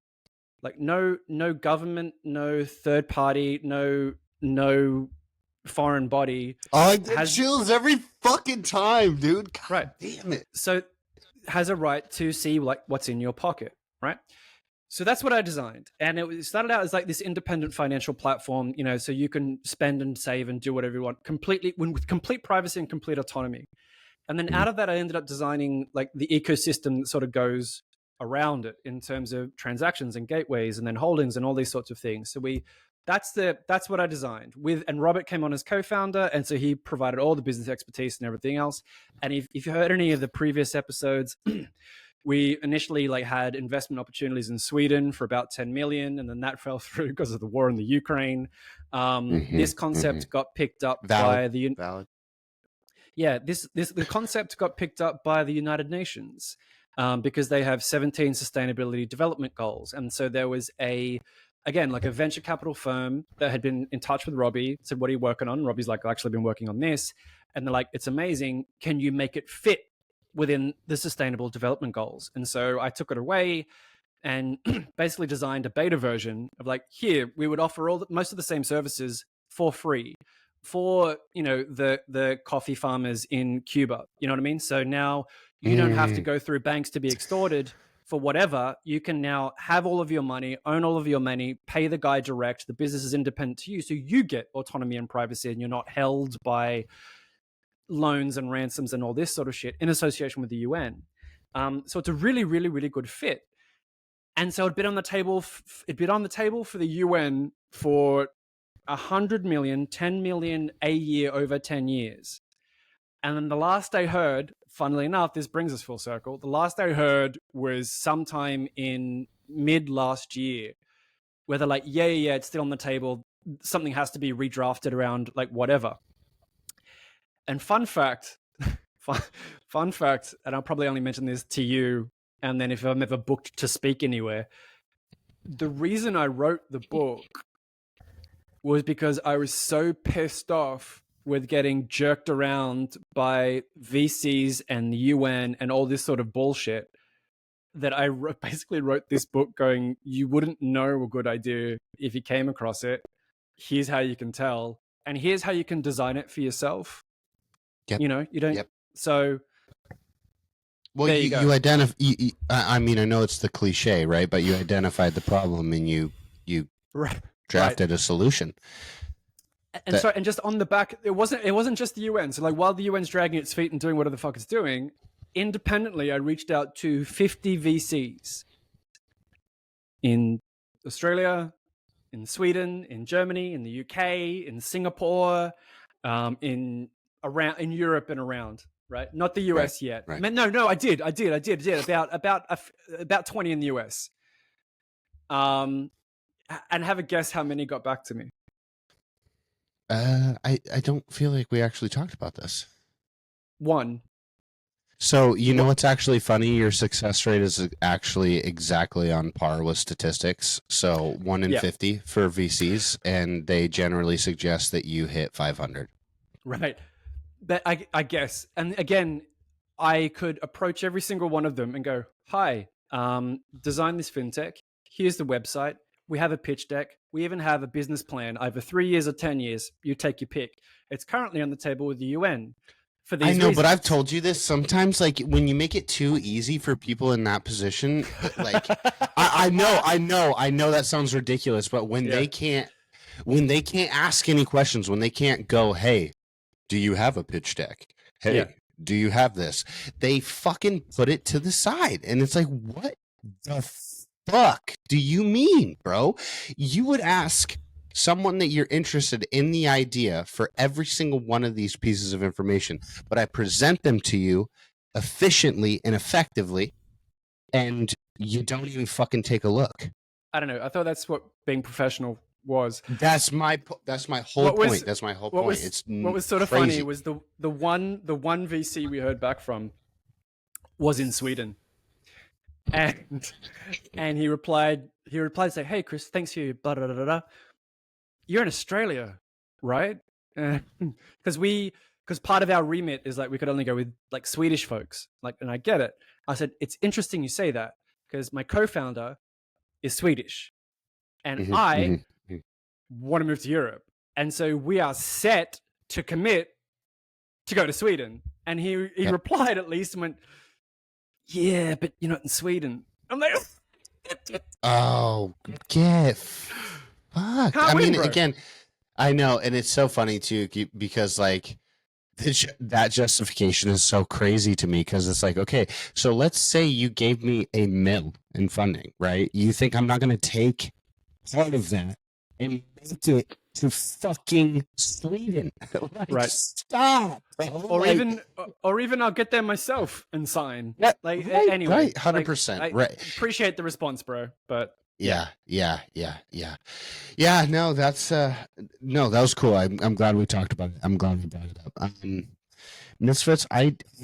Like no government, no third party, no foreign body. Oh, I get chills every fucking time, dude. God right. Damn it. So has a right to see like what's in your pocket, right? So that's what I designed. And it started out as like this independent financial platform, so you can spend and save and do whatever you want completely with complete privacy and complete autonomy. And then out of that, I ended up designing like the ecosystem that sort of goes around it in terms of transactions and gateways and then holdings and all these sorts of things. So that's what I designed and Robert came on as co-founder. And so he provided all the business expertise and everything else. And if you heard any of the previous episodes, we initially like had investment opportunities in Sweden for about 10 million. And then that fell through because of the war in the Ukraine. This concept got picked up by the... Valid. Yeah, the concept got picked up by the United Nations because they have 17 sustainability development goals. And so there was a venture capital firm that had been in touch with Robbie, said, what are you working on? And Robbie's like, I've actually been working on this. And they're like, it's amazing. Can you make it fit within the sustainable development goals? And so I took it away and basically designed a beta version of like, here, we would offer most of the same services for free for the coffee farmers in Cuba. You know what I mean? So now you don't have to go through banks to be extorted for whatever. You can now have all of your money, own all of your money, pay the guy direct. The business is independent to you, so you get autonomy and privacy, and you're not held by loans and ransoms and all this sort of shit in association with the UN. So it's a really, really, really good fit. And so it'd been on the table. It'd been on the table for the UN for 100 million, 10 million a year over 10 years. And then the last I heard, funnily enough, this brings us full circle. The last I heard was sometime in mid last year where they're like, yeah, it's still on the table. Something has to be redrafted around like whatever. And fun fact, and I'll probably only mention this to you, and then if I'm ever booked to speak anywhere, the reason I wrote the book was because I was so pissed off with getting jerked around by VCs and the UN and all this sort of bullshit that I basically wrote this book going, you wouldn't know a good idea if you came across it. Here's how you can tell. And here's how you can design it for yourself. Yep. You don't. Yep. So... Well, you identify. I mean, I know it's the cliche, right? But you identified the problem and you drafted a solution. And just on the back, it wasn't just the UN. So like while the UN's dragging its feet and doing whatever the fuck it's doing, independently, I reached out to 50 VCs in Australia, in Sweden, in Germany, in the UK, in Singapore, in Europe and around. Right, not the US yet. Right. No, I did. About 20 in the US. And have a guess how many got back to me. I don't feel like we actually talked about this. 1. So you know what's actually funny? Your success rate is actually exactly on par with statistics. So 1 in 50 for VCs, and they generally suggest that you hit 500. Right. But I guess, and again, I could approach every single one of them and go, hi, design this FinTech. Here's the website. We have a pitch deck. We even have a business plan, either 3 years or 10 years. You take your pick. It's currently on the table with the UN. for these I know, reasons. but I've told you this sometimes, like when you make it too easy for people in that position, like I know that sounds ridiculous, but when they can't ask any questions, when they can't go, hey, do you have a pitch deck? Hey, do you have this? They fucking put it to the side. And it's like, what the fuck do you mean, bro? You would ask someone that you're interested in the idea for every single one of these pieces of information, but I present them to you efficiently and effectively, and you don't even fucking take a look. I don't know. I thought that's what being professional was. That's my whole point. That's my whole point. What was sort of funny was the one VC we heard back from was in Sweden, and he replied saying, "Hey Chris, thanks for your blah blah blah blah. You're in Australia, right? Because part of our remit is like we could only go with like Swedish folks. Like, and I get it. I said it's interesting you say that because my co-founder is Swedish, and I want to move to Europe, and so we are set to commit to go to Sweden." And he replied at least and went, "Yeah, but you're not in Sweden." I'm like, "Oh, get fucked." I mean, again, I know, and it's so funny too because like that justification is so crazy to me because it's like, okay, so let's say you gave me $1 million in funding, right? You think I'm not going to take part of that and make it to fucking Sweden? Like, right? Stop, bro. Or even I'll get there myself and sign. Yeah, like right, anyway, right, 100%, right. Appreciate the response, bro, but. Yeah. No, that's no, that was cool. I'm glad we talked about it. I'm glad we brought it up. Misfits,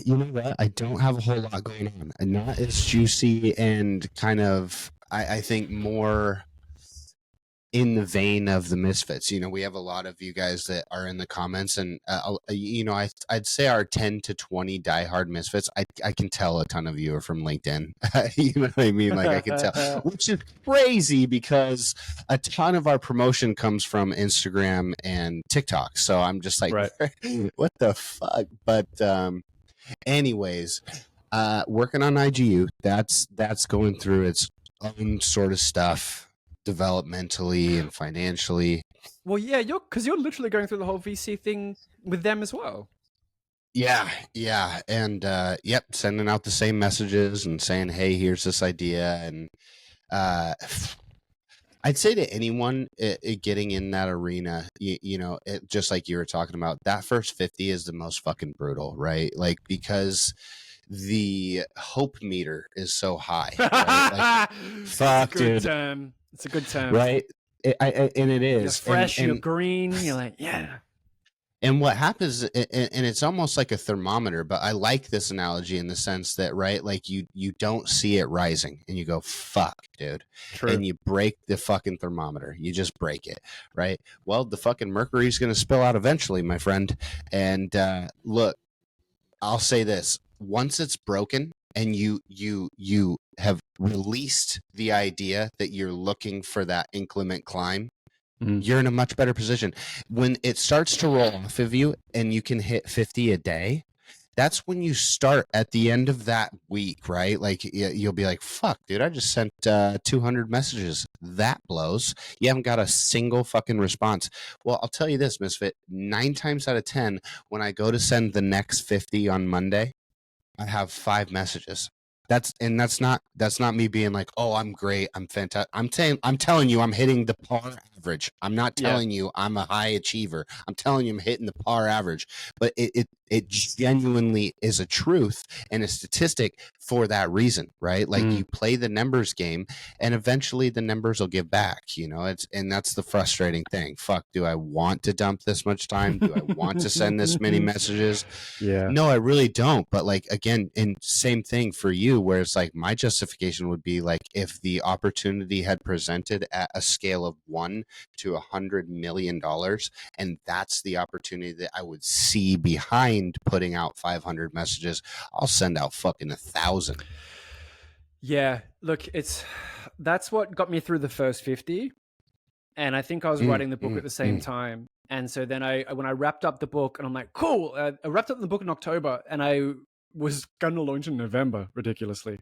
you know what? I don't have a whole lot going on. I'm not as juicy and kind of I think more in the vein of the Misfits. You know, we have a lot of you guys that are in the comments, and you know, I'd say our 10 to 20 diehard Misfits. I can tell a ton of you are from LinkedIn. You know what I mean? Like I can tell, which is crazy because a ton of our promotion comes from Instagram and TikTok. So I'm just like, what the fuck? But anyways, working on IGU. That's going through its own sort of stuff, developmentally and financially. Well, yeah, you're literally going through the whole VC thing with them as well. Yeah, and sending out the same messages and saying, "Hey, here's this idea." And I'd say to anyone getting in that arena, you know, just like you were talking about, that first 50 is the most fucking brutal, right? Like because the hope meter is so high. Right? Like, fuck, dude. It's a good term, right? And it is. You're fresh, you're green. You're like, yeah. And what happens, and it's almost like a thermometer, but I like this analogy in the sense that, right, like you don't see it rising and you go, fuck, dude. True. And you break the fucking thermometer. You just break it, right? Well, the fucking mercury's going to spill out eventually, my friend. And look, I'll say this. Once it's broken and you have released the idea that you're looking for that inclement climb, you're in a much better position. When it starts to roll off of you and you can hit 50 a day, that's when you start at the end of that week, right? Like you'll be like, fuck, dude, I just sent 200 messages. That blows. You haven't got a single fucking response. Well, I'll tell you this, Misfit, 9 times out of 10, when I go to send the next 50 on Monday, I have 5 messages. That's not me being like, oh, I'm great, I'm fantastic. I'm telling you, I'm hitting the par average. I'm not telling you I'm a high achiever. I'm telling you I'm hitting the par average. But it genuinely is a truth and a statistic for that reason, right? Like you play the numbers game, and eventually the numbers will give back. You know, and that's the frustrating thing. Fuck, do I want to dump this much time? Do I want to send this many messages? Yeah. No, I really don't. But like again, and same thing for you, where it's like my justification would be like if the opportunity had presented at a scale of 1 to $100 million, and that's the opportunity that I would see behind putting out 500 messages, I'll send out fucking 1,000. Yeah, look, that's what got me through the first 50. and I think I was writing the book at the same time. And so then when I wrapped up the book, and I'm like, cool. I wrapped up the book in October, and I was going to launch in November, ridiculously.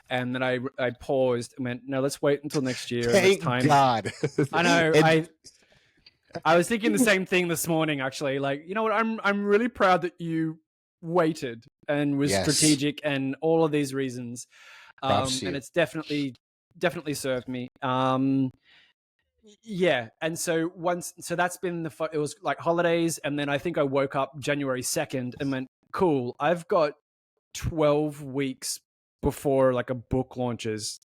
And then I paused and went, no, let's wait until next year. Thank God. I know. I was thinking the same thing this morning, actually. Like, you know what? I'm really proud that you waited and was strategic and all of these reasons. And it's definitely served me. Yeah. And so that's been it was like holidays. And then I think I woke up January 2nd and went, cool, I've got 12 weeks before like a book launches.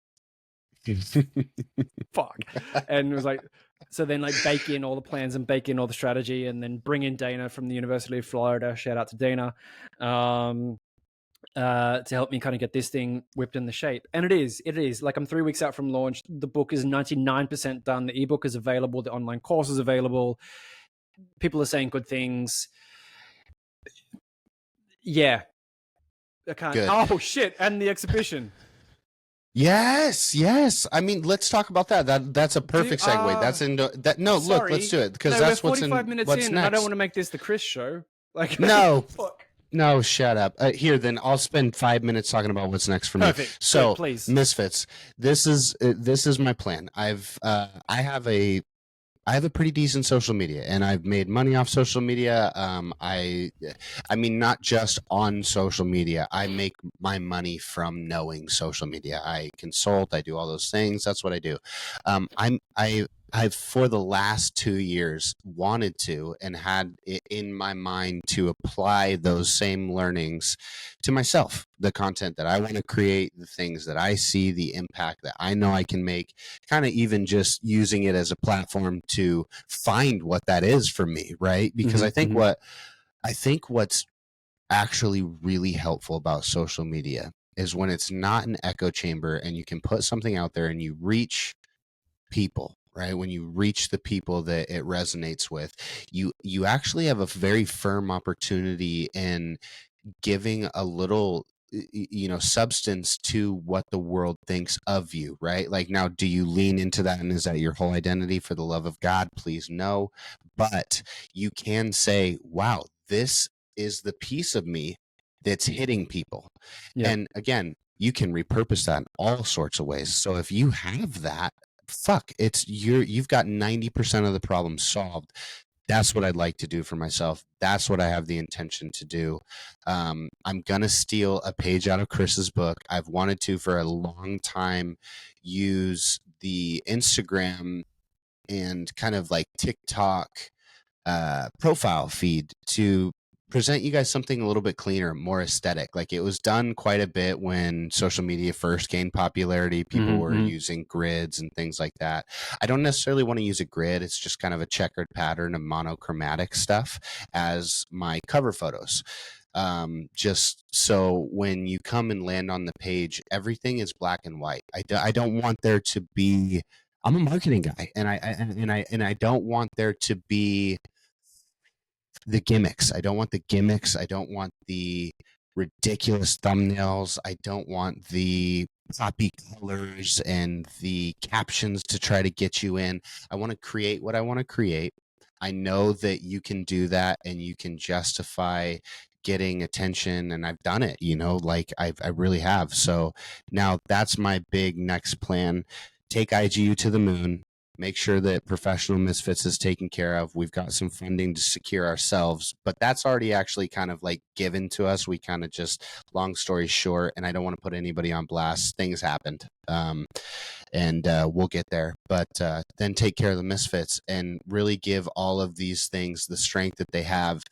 Fuck. And it was like, so then like bake in all the plans and bake in all the strategy, and then bring in Dana from the University of Florida. Shout out to Dana. To help me kind of get this thing whipped in the shape. And it is like I'm 3 weeks out from launch. The book is 99% done. The ebook is available. The online course is available. People are saying good things. Yeah. I can't. Good. Oh shit. And the exhibition. Yes. I mean, let's talk about that. That's a perfect segue. That's into that. No, sorry. Look, let's do it, because that's what's in. 45 minutes what's in, next. And I don't want to make this the Chris show. Like, no. Fuck. No, shut up. Here, then I'll spend 5 minutes talking about what's next for me. Perfect. So, good, please. Misfits. This is my plan. I have a pretty decent social media, and I've made money off social media. I mean, not just on social media. I make my money from knowing social media. I consult. I do all those things. That's what I do. I've for the last 2 years wanted to, and had it in my mind to apply those same learnings to myself, the content that I want to create, the things that I see, the impact that I know I can make, kind of even just using it as a platform to find what that is for me, right? Because I think what's actually really helpful about social media is when it's not an echo chamber and you can put something out there and you reach people, right? When you reach the people that it resonates with, you actually have a very firm opportunity in giving a little, substance to what the world thinks of you, right? Like, now, do you lean into that, and is that your whole identity? For the love of God, please no. But you can say, wow, this is the piece of me that's hitting people. Yeah. And again, you can repurpose that in all sorts of ways. So if you have that, fuck, you've got 90% of the problem solved. That's what I'd like to do for myself. That's what I have the intention to do. I'm going to steal a page out of Chris's book. I've wanted to for a long time use the Instagram and kind of like TikTok profile feed to present you guys something a little bit cleaner, more aesthetic. Like, it was done quite a bit when social media first gained popularity. People were using grids and things like that. I don't necessarily want to use a grid. It's just kind of a checkered pattern of monochromatic stuff as my cover photos. Just so when you come and land on the page, everything is black and white. I don't want there to be, I'm a marketing guy, and I don't want there to be the gimmicks. I don't want the gimmicks. I don't want the ridiculous thumbnails. I don't want the poppy colors and the captions to try to get you in. I want to create what I want to create. I know that you can do that, and you can justify getting attention, and I've done it, like I really have. So now that's my big next plan. Take IGU to the moon. Make sure that Professional Misfits is taken care of. We've got some funding to secure ourselves, but that's already actually kind of like given to us. We kind of just, long story short, and I don't want to put anybody on blast, things happened. And we'll get there. But then take care of the Misfits and really give all of these things the strength that they have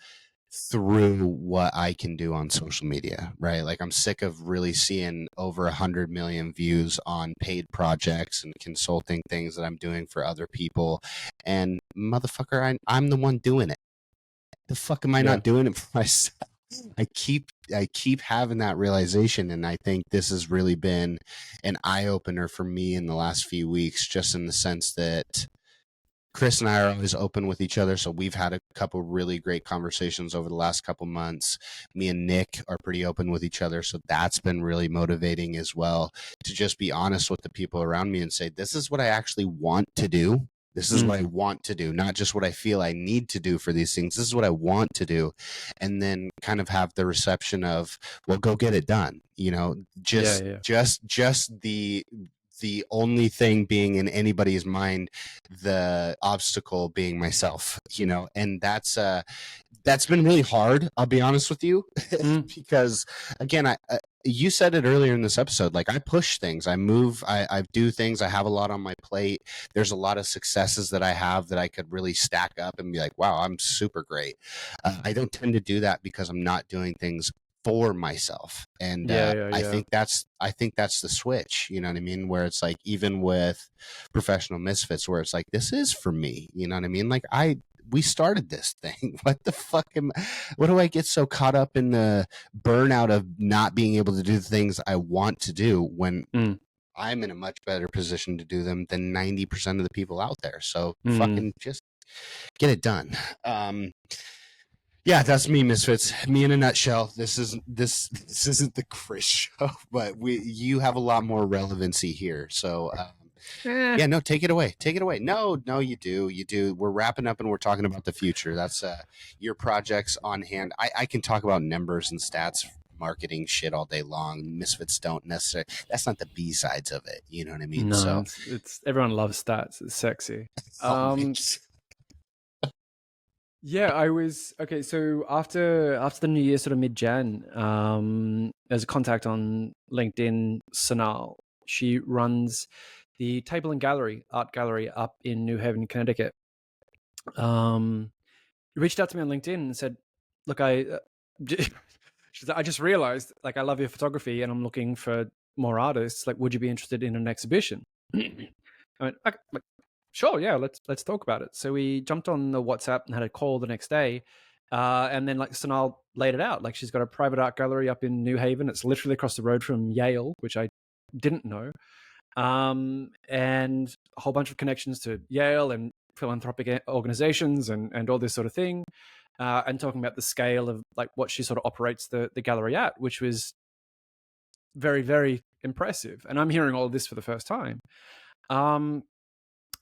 through what I can do on social media, right? Like, I'm sick of really seeing over 100 million views on paid projects and consulting things that I'm doing for other people. And motherfucker, I'm the one doing it. The fuck am I not doing it for myself? I keep having that realization, and I think this has really been an eye-opener for me in the last few weeks, just in the sense that Chris and I are always open with each other, so we've had a couple really great conversations over the last couple months. Me and Nick are pretty open with each other, so that's been really motivating as well, to just be honest with the people around me and say, this is what I actually want to do. This is what I want to do, not just what I feel I need to do for these things. This is what I want to do. And then kind of have the reception of, well, go get it done. You know, just the only thing being in anybody's mind, the obstacle being myself, you know, and that's been really hard. I'll be honest with you, because again, you said it earlier in this episode, like I push things, I move, I do things, I have a lot on my plate. There's a lot of successes that I have that I could really stack up and be like, wow, I'm super great. I don't tend to do that because I'm not doing things for myself. And I think that's the switch, you know what I mean? Where it's like, even with Professional Misfits, where it's like, this is for me, you know what I mean? Like we started this thing. What the fuck what do I get so caught up in the burnout of not being able to do the things I want to do when I'm in a much better position to do them than 90% of the people out there? So fucking just get it done. Yeah, that's me, Misfits. Me in a nutshell. This isn't the Chris show, but you have a lot more relevancy here. So yeah, no, take it away. Take it away. No, you do. We're wrapping up and we're talking about the future. That's your projects on hand. I can talk about numbers and stats, marketing shit all day long. Misfits don't necessarily. That's not the B sides of it. You know what I mean? No, so it's everyone loves stats. It's sexy. Yeah, I was okay. So after the new year, sort of mid-Jan, there's a contact on LinkedIn, Sanal. She runs the Table and Gallery art gallery up in New Haven, Connecticut. Reached out to me on LinkedIn and said, "Look, she said, I just realized, like, I love your photography, and I'm looking for more artists. Like, would you be interested in an exhibition?" I went, okay, like, sure, yeah, let's talk about it. So we jumped on the WhatsApp and had a call the next day. And then like Sanal laid it out. Like, she's got a private art gallery up in New Haven. It's literally across the road from Yale, which I didn't know. And a whole bunch of connections to Yale and philanthropic organizations and all this sort of thing. And talking about the scale of like what she sort of operates the gallery at, which was very, very impressive. And I'm hearing all of this for the first time.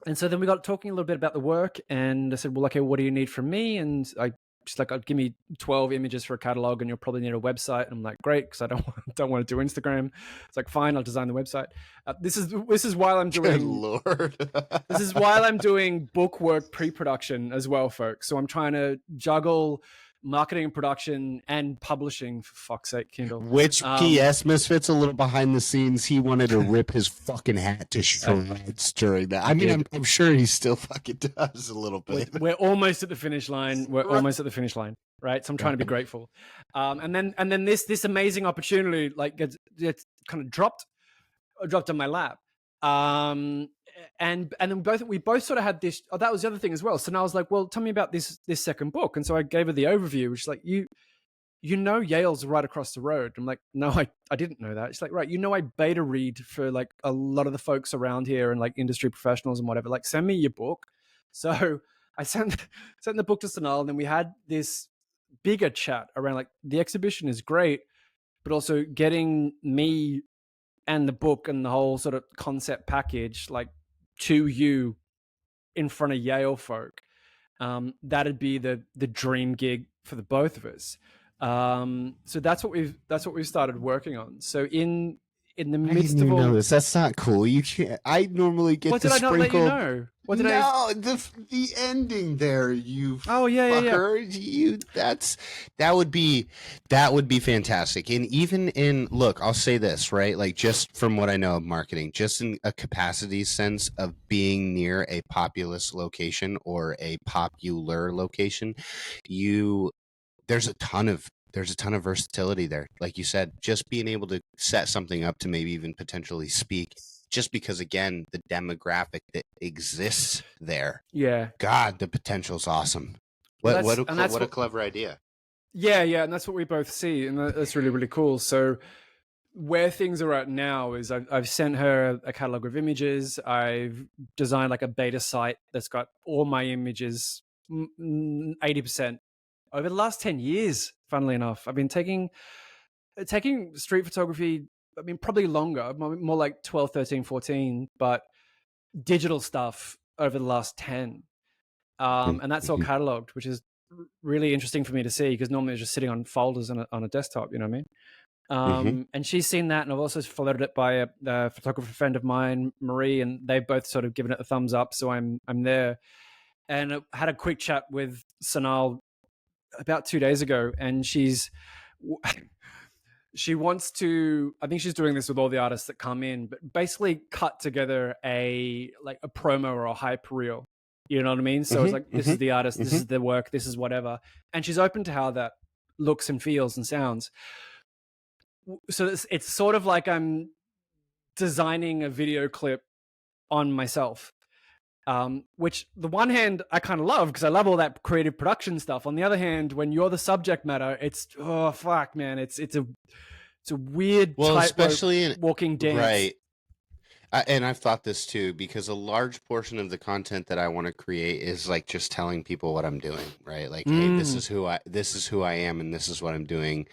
And so then we got talking a little bit about the work, and I said, well, okay, what do you need from me? And she's like, give me 12 images for a catalog, and you'll probably need a website. And I'm like, great, because I don't want to do Instagram. It's like, fine, I'll design the website. This is while I'm doing. Good Lord. This is while I'm doing book work pre-production as well, folks. So I'm trying to juggle marketing and production and publishing, for fuck's sake, Kindle. Which PS Misfits, a little behind the scenes, he wanted to rip his fucking hat to shreds during that. I mean, I'm sure he still fucking does a little bit. We're almost at the finish line. Almost at the finish line, right? So I'm trying to be grateful. And then this amazing opportunity like gets kind of dropped on my lap. And then we both sort of had this. Oh, that was the other thing as well. So now I was like, well, tell me about this second book. And so I gave her the overview, which is like, you know, Yale's right across the road. I'm like, no, I didn't know that. She's like, right, you know, I beta read for like a lot of the folks around here and like industry professionals and whatever. Like, send me your book. So I sent the book to Sanal, and then we had this bigger chat around like, the exhibition is great, but also getting me and the book and the whole sort of concept package like to you in front of Yale folk. That'd be the dream gig for the both of us. So that's what we've started working on. So in the midst of all this, that's not cool. You can't. I normally get. What did I not let you know? What did I? The ending there. You. Oh yeah, fucker. Yeah. That would be fantastic. And even in look, I'll say this right. Like, just from what I know of marketing, just in a capacity sense of being near a populous location or a popular location, there's a ton of versatility there. Like you said, just being able to set something up to maybe even potentially speak, just because, again, the demographic that exists there. Yeah. God, the potential's awesome. What a clever idea. Yeah. And that's what we both see. And that's really, really cool. So where things are at now is I've sent her a catalog of images. I've designed like a beta site that's got all my images, 80%. Over the last 10 years, funnily enough, I've been taking street photography, I mean, probably longer, more like 12, 13, 14, but digital stuff over the last 10. And that's all cataloged, which is really interesting for me to see, because normally it's just sitting on folders on a desktop, you know what I mean? And she's seen that, and I've also followed it by a photographer friend of mine, Marie, and they've both sort of given it a thumbs up. So I'm there, and I had a quick chat with Sanal about 2 days ago, and she wants to, I think she's doing this with all the artists that come in, but basically cut together a promo or a hype reel. You know what I mean? So it's like, this is the artist, this is the work, this is whatever. And she's open to how that looks and feels and sounds. So it's sort of like I'm designing a video clip on myself, which the one hand I kind of love, because I love all that creative production stuff. On the other hand, when you're the subject matter, it's, oh fuck, man, it's a weird, especially walking dance, right? And I've thought this too, because a large portion of the content that I want to create is like just telling people what I'm doing, right? Like, hey, this is who I am, and this is what I'm doing.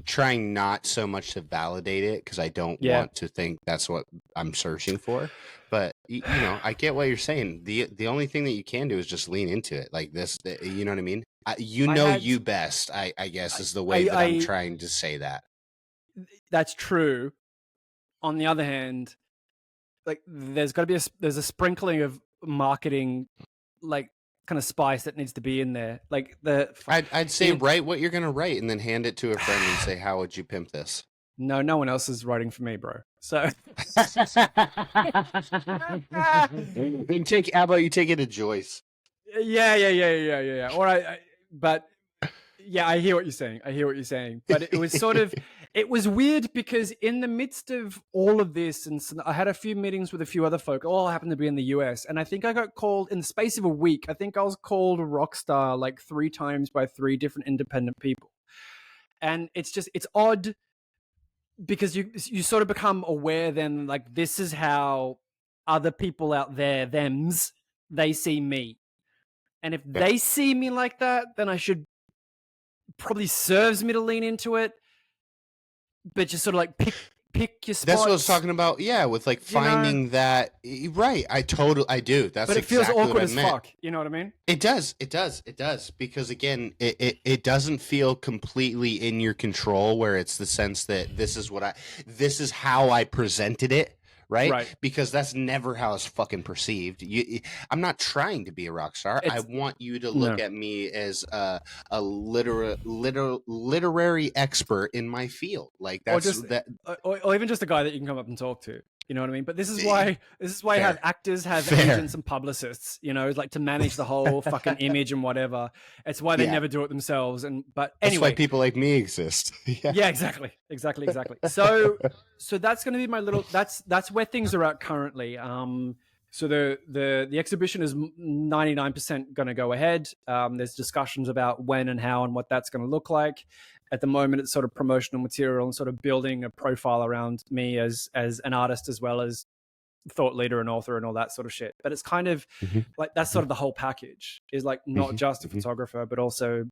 Trying not so much to validate it, because I don't want to think that's what I'm searching for. But you know, I get what you're saying. The only thing that you can do is just lean into it, like this. You know what I mean? You best. I guess is the way that I'm trying to say that. That's true. On the other hand, like there's got to be there's a sprinkling of marketing, like kind of spice that needs to be in there. Like I'd say write what you're gonna write and then hand it to a friend and say, how would you pimp this? No one else is writing for me, bro. So then how about you take it to Joyce? Yeah. Or but yeah, I hear what you're saying. But it was sort of, it was weird, because in the midst of all of this, and I had a few meetings with a few other folk, all happened to be in the US, and I think I got called in the space of a week. I think I was called a rock star like 3 times by 3 different independent people. And it's odd, because you sort of become aware then, like, this is how other people out there, they see me. And if they see me like that, then I should, probably serves me to lean into it, but just sort of like pick your spots. That's what I was talking about. Yeah, with like finding that right. I do. That's but it exactly feels awkward what I as meant. fuck. You know what I mean? It does. Because again, it doesn't feel completely in your control, where it's the sense that this is how I presented it. Right? Because that's never how it's fucking perceived. I'm not trying to be a rock star. I want you to look at me as a literary expert in my field. Like that's or even just a guy that you can come up and talk to. You know what I mean? But this is why actors have agents and publicists, you know, like to manage the whole fucking image and whatever. It's why they never do it themselves. But anyway, that's why people like me exist. Yeah, exactly. So that's going to be my little. That's where things are at currently. So the exhibition is 99% going to go ahead. There's discussions about when and how and what that's going to look like. At the moment, it's sort of promotional material and sort of building a profile around me as an artist, as well as thought leader and author and all that sort of shit. But it's kind of like that's sort of the whole package, is like not just a photographer, but also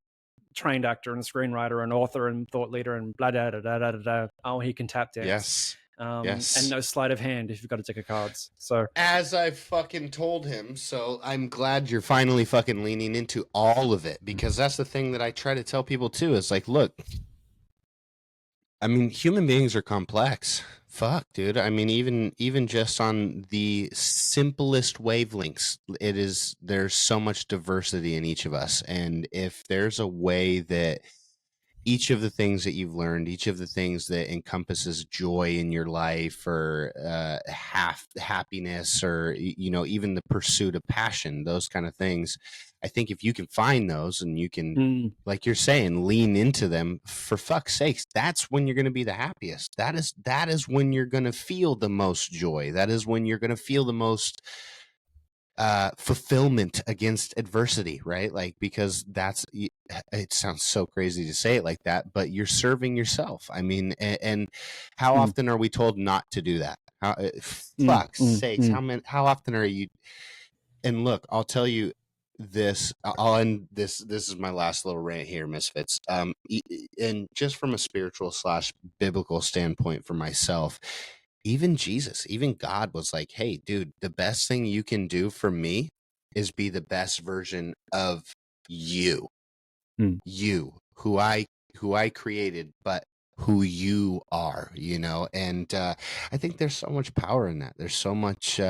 trained actor and a screenwriter and author and thought leader and blah da da da da da. Oh, he can tap dance. Yes. And no sleight of hand if you've got a deck of cards. So as I fucking told him, so I'm glad you're finally fucking leaning into all of it, because that's the thing that I try to tell people too. Is like, look, I mean, human beings are complex. Fuck, dude. I mean, even just on the simplest wavelengths, there's so much diversity in each of us. And if there's a way that each of the things that you've learned, each of the things that encompasses joy in your life, or happiness, or, you know, even the pursuit of passion, those kind of things, I think if you can find those and you can, like you're saying, lean into them, for fuck's sakes, that's when you're going to be the happiest. That is when you're going to feel the most joy. That is when you're going to feel the most fulfillment against adversity, right? Like, because it sounds so crazy to say it like that, but you're serving yourself. I mean, and how often are we told not to do that? Fuck's sakes, how often are you? And look, I'll tell you this, I'll end this is my last little rant here, Misfits. And just from a spiritual / biblical standpoint for myself, even Jesus, even God was like, hey, dude, the best thing you can do for me is be the best version of you, you, who I created, but who you are, you know? And I think there's so much power in that. There's so much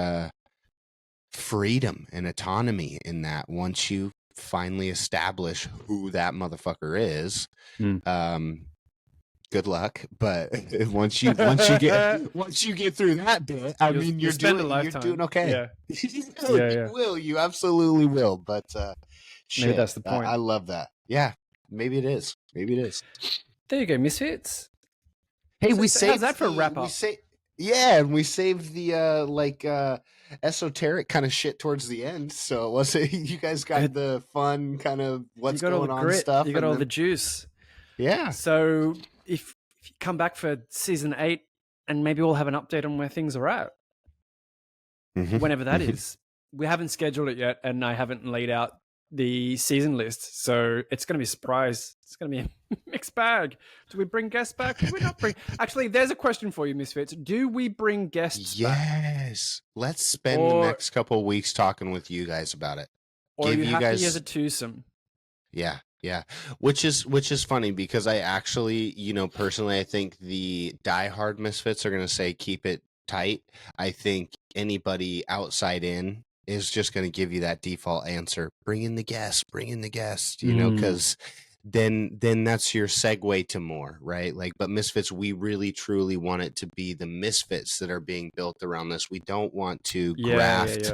freedom and autonomy in that once you finally establish who that motherfucker is. Good luck, but once you get through that bit, I mean, you're doing okay. You absolutely will. But maybe that's the point. I love that. Yeah, maybe it is. There you go, Misfits. Hey, we saved how's that for a wrap up? And we saved the esoteric kind of shit towards the end. So let's say you guys got the fun kind of what's going on stuff. You got all the juice. Yeah. So if you come back for season 8, and maybe we'll have an update on where things are at, whenever that is. We haven't scheduled it yet, and I haven't laid out the season list, so it's going to be a surprise. It's going to be a mixed bag. Do we bring guests back? Do we not bring? Actually, there's a question for you, Misfits. Do we bring guests back? Yes. Let's spend the next couple of weeks talking with you guys about it. Or you have to as a twosome. Yeah. Yeah, which is funny because I actually, personally, I think the diehard Misfits are going to say keep it tight. I think anybody outside in is just going to give you that default answer: bring in the guest, because then that's your segue to more, right? But Misfits, we really truly want it to be the Misfits that are being built around this. We don't want to graft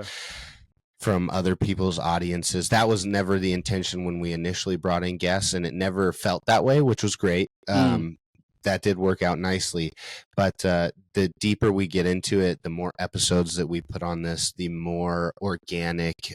from other people's audiences. That was never the intention when we initially brought in guests, and it never felt that way, which was great. That did work out nicely. But the deeper we get into it, the more episodes that we put on this, the more organic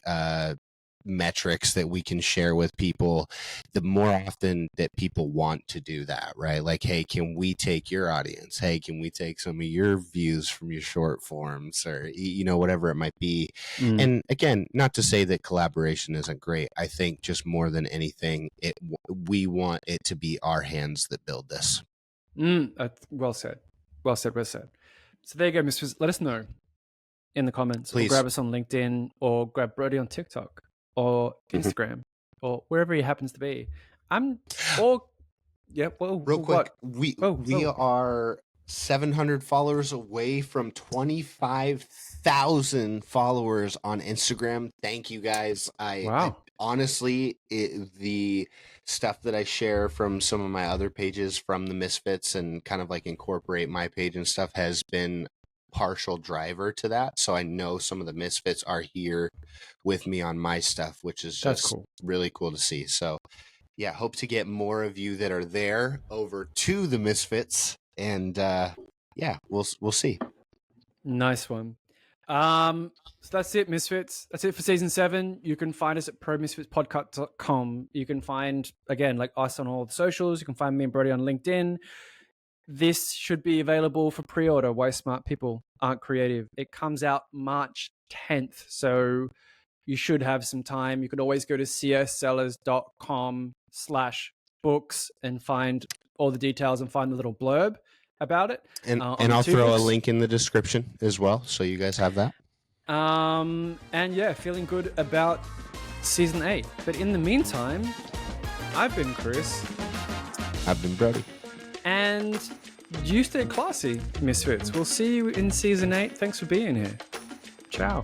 metrics that we can share with people, the more often that people want to do that, right? Like, hey, can we take your audience? Hey, can we take some of your views from your short forms, or whatever it might be? And again, not to say that collaboration isn't great. I think just more than anything, we want it to be our hands that build this. Well said. So there you go, Misfits. Let us know in the comments. Please. Or grab us on LinkedIn, or grab Broedy on TikTok, or Instagram, or wherever he happens to be. Real quick, we are 700 followers away from 25,000 followers on Instagram. Thank you guys. I honestly, the stuff that I share from some of my other pages from the Misfits and kind of incorporate my page and stuff has been partial driver to that. So I know some of the Misfits are here with me on my stuff, which is just really cool to see. So yeah, hope to get more of you that are there over to the Misfits, and we'll see. Nice one. So that's it, Misfits. That's it for season 7. You can find us at promisfitspodcast.com. You can find, again, us on all the socials. You can find me and Broedy on LinkedIn. This should be available for pre-order. Why smart people aren't creative. It comes out March 10th, so you should have some time. You could always go to cssellers.com/books and find all the details and find the little blurb about it. And I'll throw a link in the description as well, so you guys have that. And yeah, feeling good about season 8. But in the meantime, I've been Chris. I've been Broedy. And you stay classy, Misfits. We'll see you in season 8. Thanks for being here. Ciao.